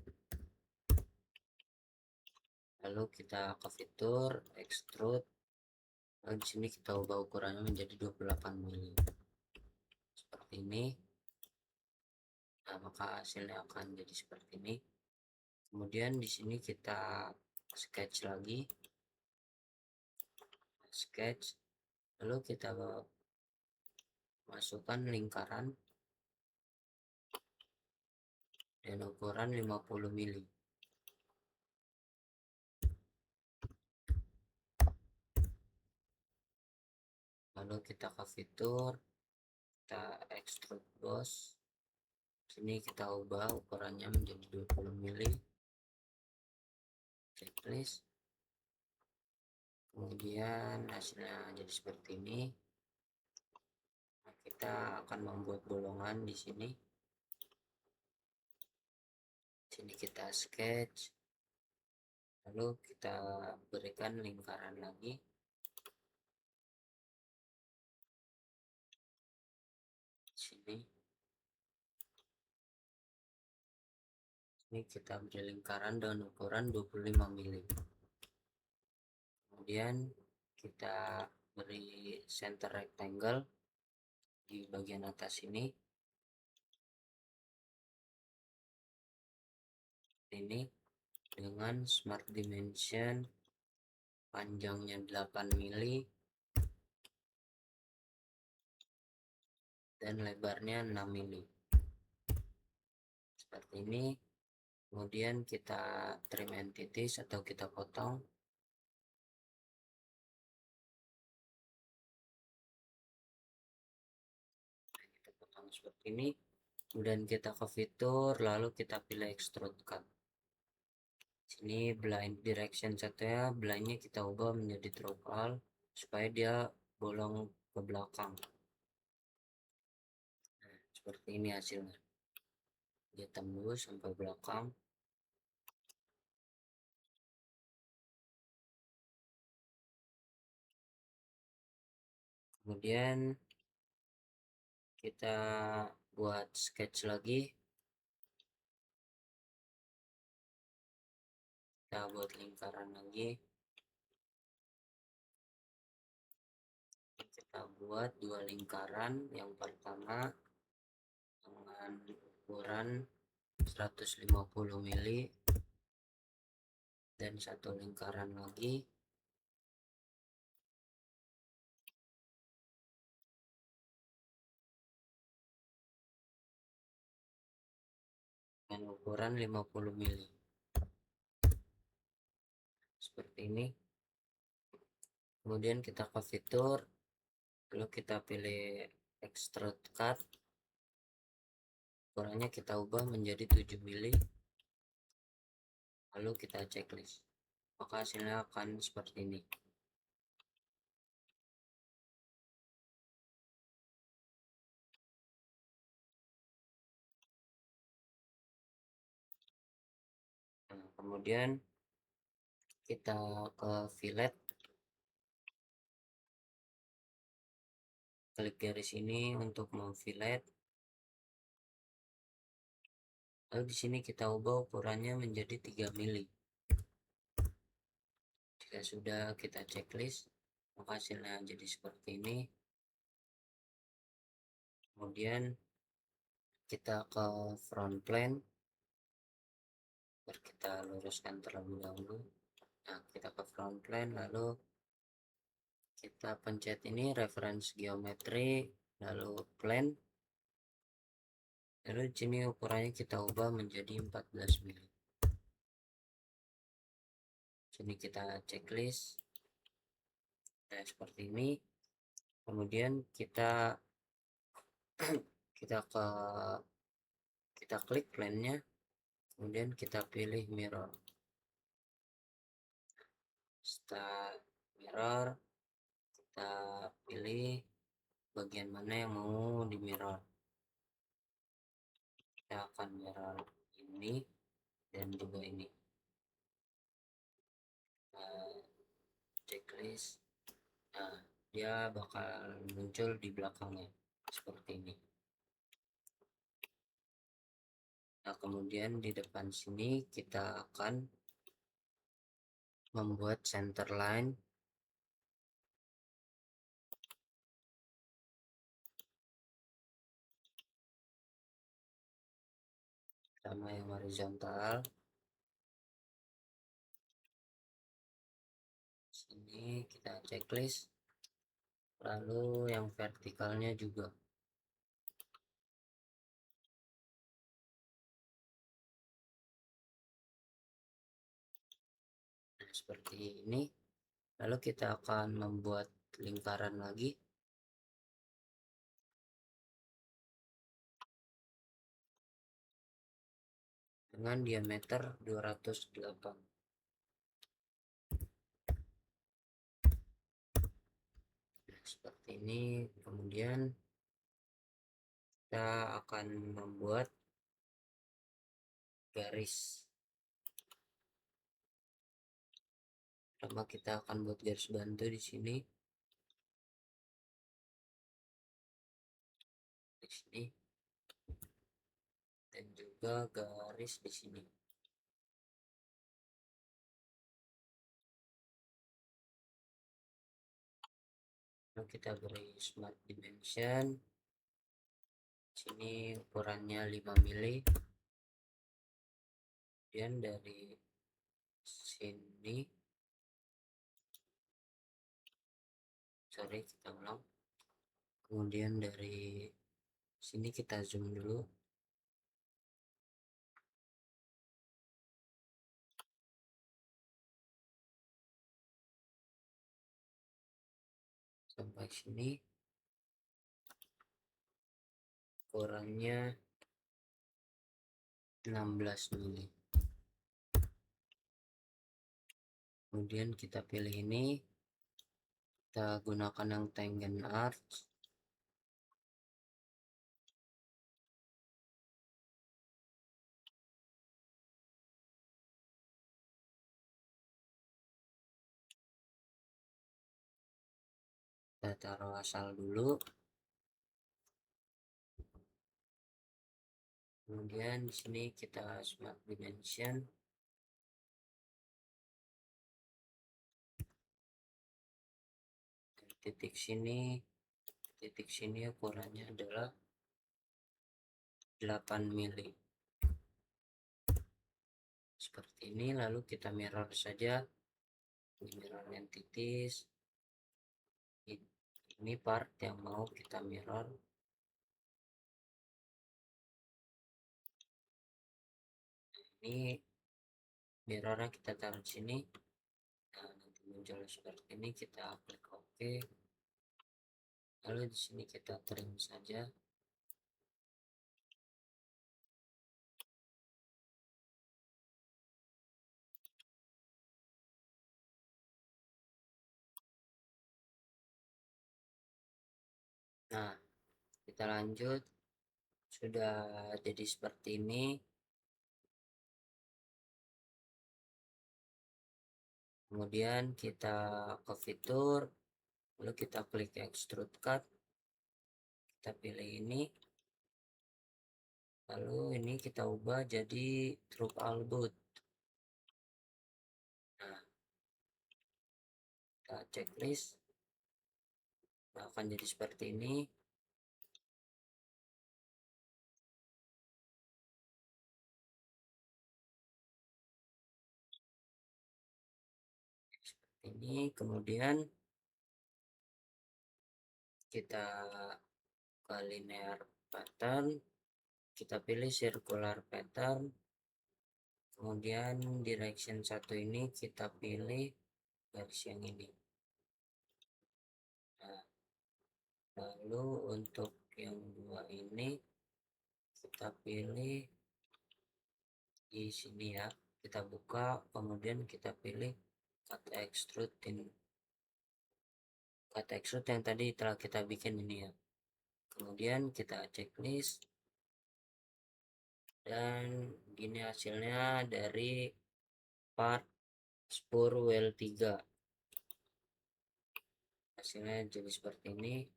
Lalu kita ke fitur extrude. Lalu di sini kita ubah ukurannya menjadi 28 mili. Seperti ini. Nah, maka hasilnya akan jadi seperti ini. Kemudian di sini kita sketch lagi. Sketch. Lalu kita masukkan lingkaran dan ukuran 50 mili. Lalu kita ke fitur, kita extrude boss. Sini kita ubah ukurannya menjadi 20 mili. Checklist. Kemudian hasilnya jadi seperti ini. Nah, kita akan membuat bolongan di sini. Sini kita sketch. Lalu kita berikan lingkaran lagi. Sini. Ini kita beri lingkaran dengan ukuran 25 mili. Kemudian kita beri center rectangle di bagian atas ini. Ini dengan smart dimension panjangnya 8 mili dan lebarnya 6 mili. Seperti ini. Kemudian kita trim entities atau kita potong. Kita potong seperti ini. Kemudian kita ke fitur, lalu kita pilih extrude cut. Sini blind direction satunya, blindnya kita ubah menjadi throttle supaya dia bolong ke belakang. Nah, seperti ini hasilnya. Dia tembus sampai belakang. Kemudian kita buat sketch lagi. Kita buat lingkaran lagi. Kita buat 2 lingkaran. Yang pertama dengan ukuran 150 mili dan 1 lingkaran lagi dengan ukuran 50 mili seperti ini. Kemudian kita ke fitur, lalu kita pilih extrude cut, ukurannya kita ubah menjadi 7 mili, lalu kita checklist, maka hasilnya akan seperti ini. Nah, kemudian kita ke fillet, klik garis ini untuk memfillet, lalu di sini kita ubah ukurannya menjadi 3 mili. Jika sudah, kita checklist, maka hasilnya jadi seperti ini. Kemudian kita ke front plane, kita luruskan terlebih dahulu. Nah, kita ke front plane, lalu kita pencet ini reference geometry, lalu plane, lalu di sini ukurannya kita ubah menjadi 14 mili. Sini kita checklist, nah seperti ini. Kemudian kita kita klik plane-nya, kemudian kita pilih mirror. Setelah mirror, kita pilih bagian mana yang mau di mirror. Kita akan mirror ini dan juga ini. Checklist, nah dia bakal muncul di belakangnya seperti ini. Nah, kemudian di depan sini kita akan membuat center line sama yang horizontal. Sini kita checklist, lalu yang vertikalnya juga. Nah, seperti ini. Lalu kita akan membuat lingkaran lagi dengan diameter 208. Nah, seperti ini. Kemudian kita akan membuat garis. Pertama kita akan buat garis bantu di sini. Di sini. Dan juga garis di sini. Lalu kita beri smart dimension. Sini ukurannya 5 mili. Kemudian dari sini, kita ulang. Kemudian dari sini kita zoom dulu. Sampai sini. Ukurannya 16 mili. Kemudian kita pilih ini, kita gunakan yang tangent arch. Kita taruh asal dulu. Kemudian di sini kita smart dimension. Titik sini ukurannya adalah 8 mili. Seperti ini, lalu kita mirror saja. Ini mirror entities. Ini part yang mau kita mirror. ini mirrornya kita taruh di sini. Nah, nanti muncul seperti ini, kita klik OK. Lalu di sini kita trim saja. Nah, kita lanjut. Sudah jadi seperti ini. Kemudian kita ke fitur, lalu kita klik extrude cut, kita pilih ini, lalu ini kita ubah jadi true albut. Nah, kita checklist, nah, akan jadi seperti ini. Ini kemudian kita ke linear pattern, kita pilih circular pattern, kemudian direction 1 ini kita pilih garis yang ini. Nah, lalu untuk yang 2 ini kita pilih di sini ya, kita buka, kemudian kita pilih cut extrude ini, cut extrude yang tadi telah kita bikin ini ya. Kemudian kita checklist, dan gini hasilnya dari part spur well 3. Hasilnya jadi seperti ini.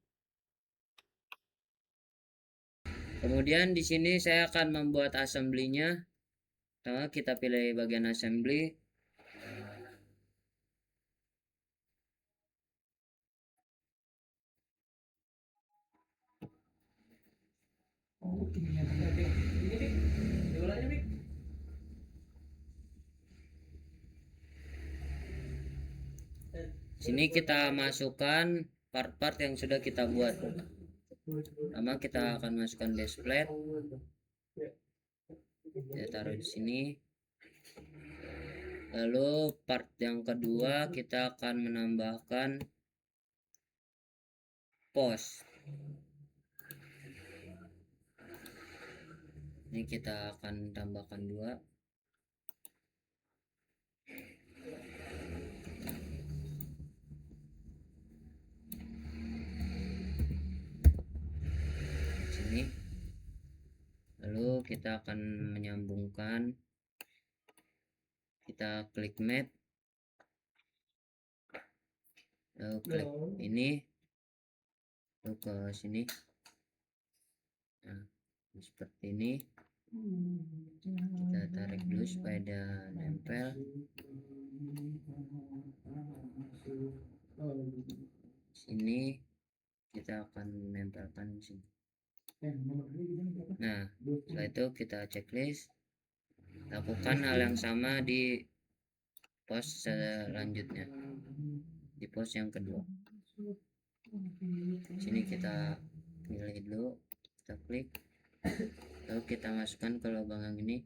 Kemudian di sini saya akan membuat assembly-nya. Pertama kita pilih bagian assembly. Sini kita masukkan part-part yang sudah kita buat. Pertama kita akan masukkan base plate. Kita taruh di sini. Lalu part yang kedua kita akan menambahkan post. Ini kita akan tambahkan 2. Sini. Lalu kita akan menyambungkan, kita klik matte, lalu klik ini, lalu ke sini. Nah, seperti ini. Kita tarik dulu supaya dia nempel. Sini kita akan menempelkan di sini. Nah, setelah itu kita checklist, lakukan hal yang sama di pos selanjutnya, di pos yang kedua. Sini kita pilih dulu, kita klik, lalu kita masukkan ke lubang yang ini,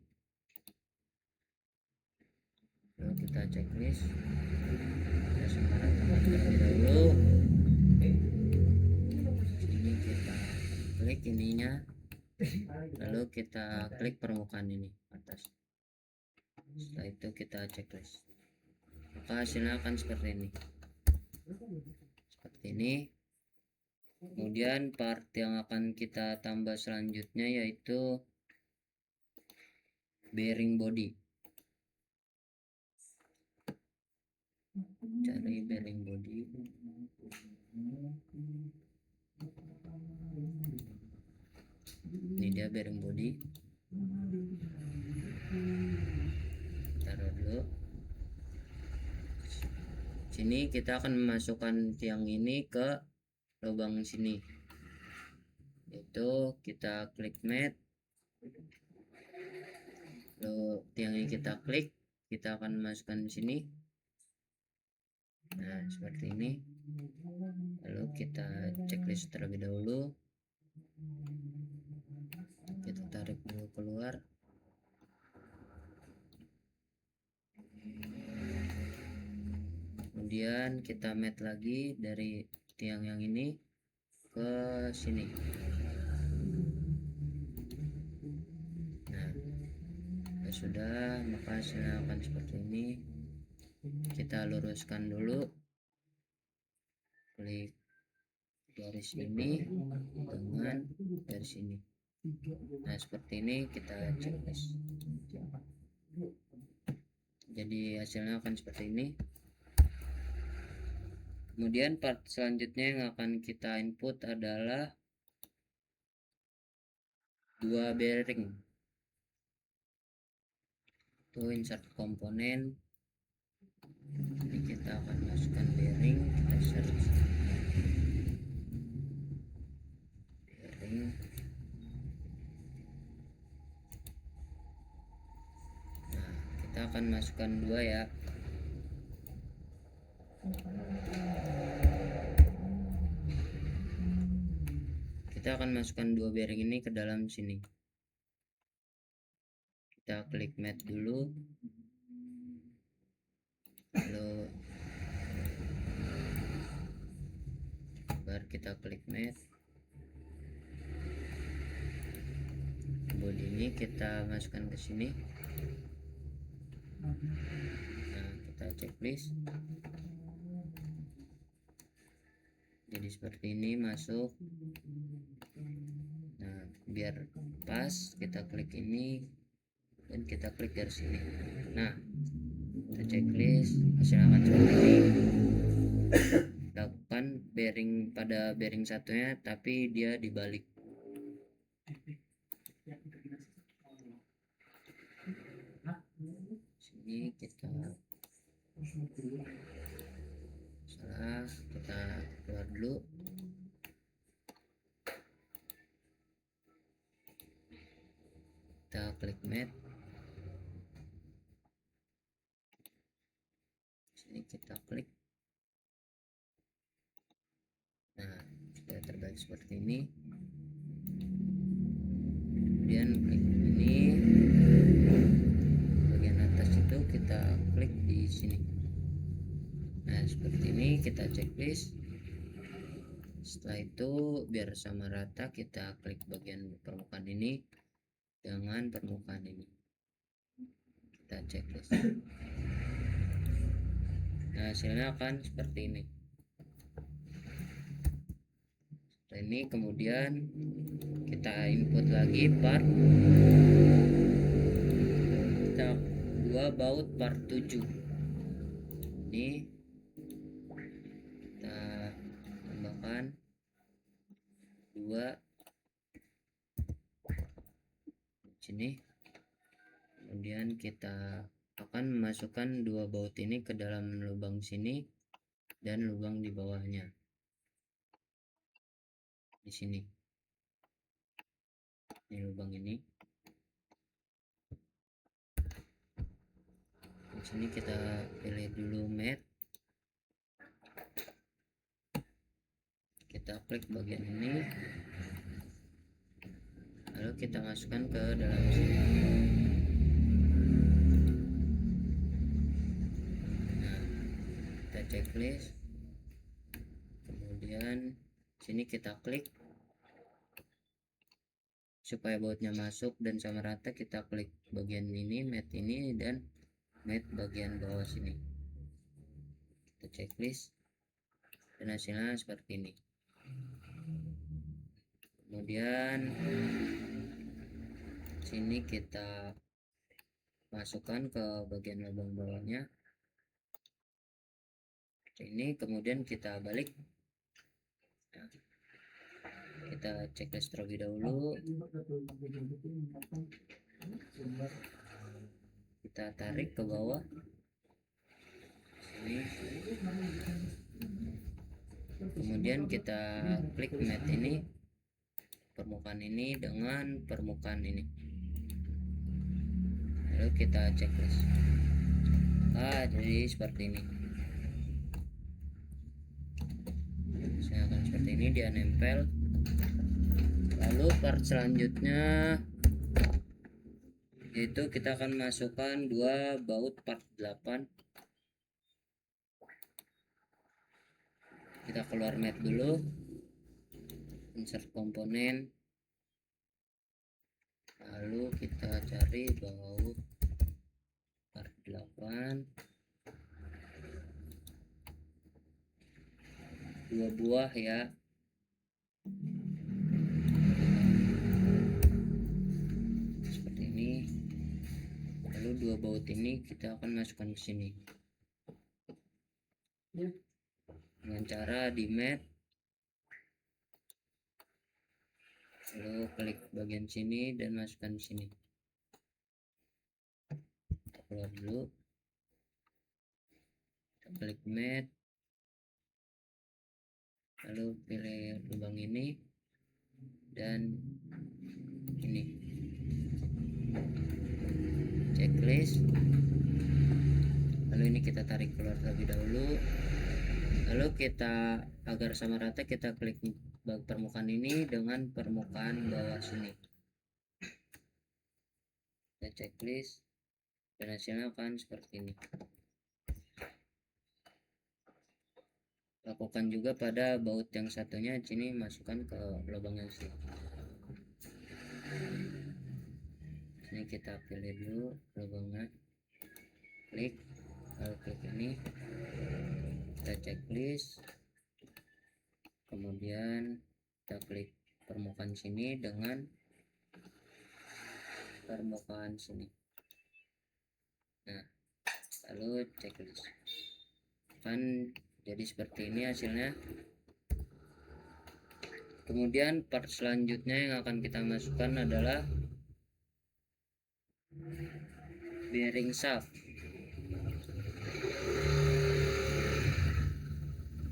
lalu kita checklist, kita samakan terlebih dahulu. Sini kita klik ininya, lalu kita klik permukaan ini atas. Setelah itu kita checklist, maka hasilnya akan seperti ini. Seperti ini. Kemudian part yang akan kita tambah selanjutnya yaitu bearing body. Cari bearing body. Ini dia bearing body. Taruh dulu. Sini kita akan memasukkan tiang ini ke lubang sini. Itu kita klik matte. Lalu tiang ini kita klik, kita akan masukkan di sini. Nah, seperti ini. Lalu kita checklist terlebih dahulu. Kita tarik dulu keluar. Kemudian kita mat lagi dari tiang yang ini ke sini. Nah, sudah, maka hasilnya akan seperti ini. Kita luruskan dulu, klik garis ini dengan garis ini. Nah, seperti ini kita checklist. Jadi hasilnya akan seperti ini. Kemudian part selanjutnya yang akan kita input adalah 2 bearing. Itu insert komponen. Jadi kita akan masukkan bearing, kita search bearing. Nah, kita akan masukkan 2 ya. Kita akan masukkan 2 bearing ini ke dalam sini. Kita klik mat dulu, lalu baru kita klik mat. Bodi ini kita masukkan ke sini. Nah, kita checklist. Jadi seperti ini masuk. Nah, biar pas kita klik ini dan kita klik dari sini. Nah, kita checklist, hasilnya akan seperti ini. Lakukan bearing pada bearing satunya, tapi dia dibalik. Sini kita salah, kita keluar dulu. Kita klik mat. Sini kita klik. Nah, sudah terbalik seperti ini. Kemudian klik ini, bagian atas itu kita klik di sini. Nah, seperti ini kita checklist. Setelah itu biar sama rata, kita klik bagian permukaan ini dengan permukaan ini. Kita checklist. Nah, hasilnya akan seperti ini. Setelah ini kemudian kita input lagi part. Kita 2 baut part 7. Ini kita tambahkan 2 sini. Kemudian kita akan memasukkan 2 baut ini ke dalam lubang sini dan lubang di bawahnya di sini. Ini lubang ini. Di sini kita pilih dulu mat. Kita klik bagian ini. Lalu kita masukkan ke dalam sini. Nah, kita checklist. Kemudian sini kita klik supaya bautnya masuk dan sama rata. Kita klik bagian ini, mat ini, dan mat bagian bawah sini. Kita checklist dan hasilnya seperti ini. Kemudian sini kita masukkan ke bagian lubang bawahnya ini. Kemudian kita balik. Nah, kita checklist terlebih dahulu. Kita tarik ke bawah sini. Kemudian kita klik mat ini, permukaan ini dengan permukaan ini. Lalu kita checklist. Jadi seperti ini. Saya akan seperti ini, dia nempel. Lalu part selanjutnya yaitu kita akan masukkan 2 baut part 8. Kita keluar mat dulu, insert komponen, lalu kita cari baut part 8, 2 buah ya. Seperti ini. Lalu 2 baut ini kita akan masukkan ke sini dengan cara di mat, lalu klik bagian sini dan masukkan di sini. Kita keluar dulu, kita klik mat, lalu pilih lubang ini dan ini, checklist. Lalu ini kita tarik keluar terlebih dahulu, lalu kita agar sama rata kita klik permukaan ini dengan permukaan bawah sini. Kita checklist dan hasilnya akan seperti ini. Lakukan juga pada baut yang satunya, sini masukkan ke lubang yang sini. Ini kita pilih dulu lubangnya, klik, lalu klik ini, kita checklist, kemudian kita klik permukaan sini dengan permukaan sini. Nah, lalu checklist, kan jadi seperti ini hasilnya. Kemudian part selanjutnya yang akan kita masukkan adalah bearing shaft.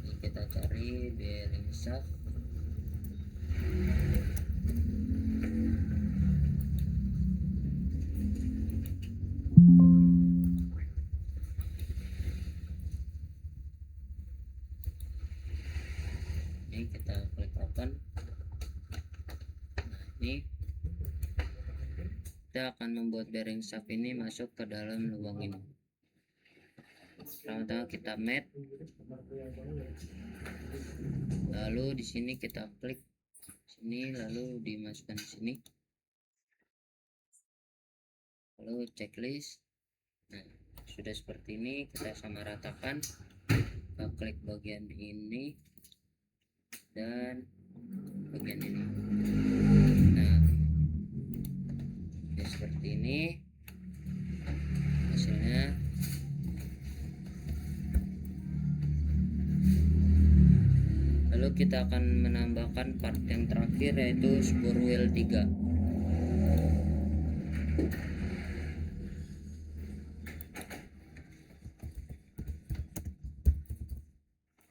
Ini kita cari bearing shaft. Ini kita klik open. Nah, ini kita akan membuat bearing shaft ini masuk ke dalam lubang ini. Pertama-tama kita mat, lalu di sini kita klik sini, lalu dimasukkan di sini, lalu checklist. Nah, sudah seperti ini, kita sama ratakan, kita klik bagian ini dan bagian ini. Nah, ya seperti ini hasilnya. Lalu kita akan menambahkan part yang terakhir, yaitu spur wheel 3.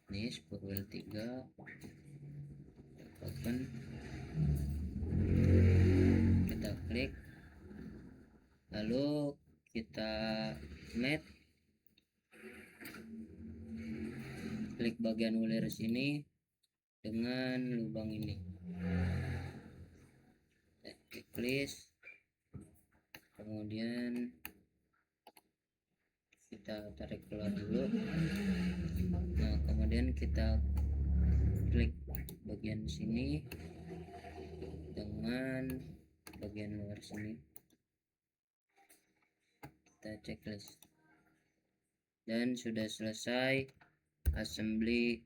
Ini spur wheel 3, open, kita klik, lalu kita mat, klik bagian ulir sini dengan lubang ini, checklist, kemudian kita tarik keluar dulu. Nah, kemudian kita klik bagian sini dengan bagian luar sini, kita checklist, dan sudah selesai assembly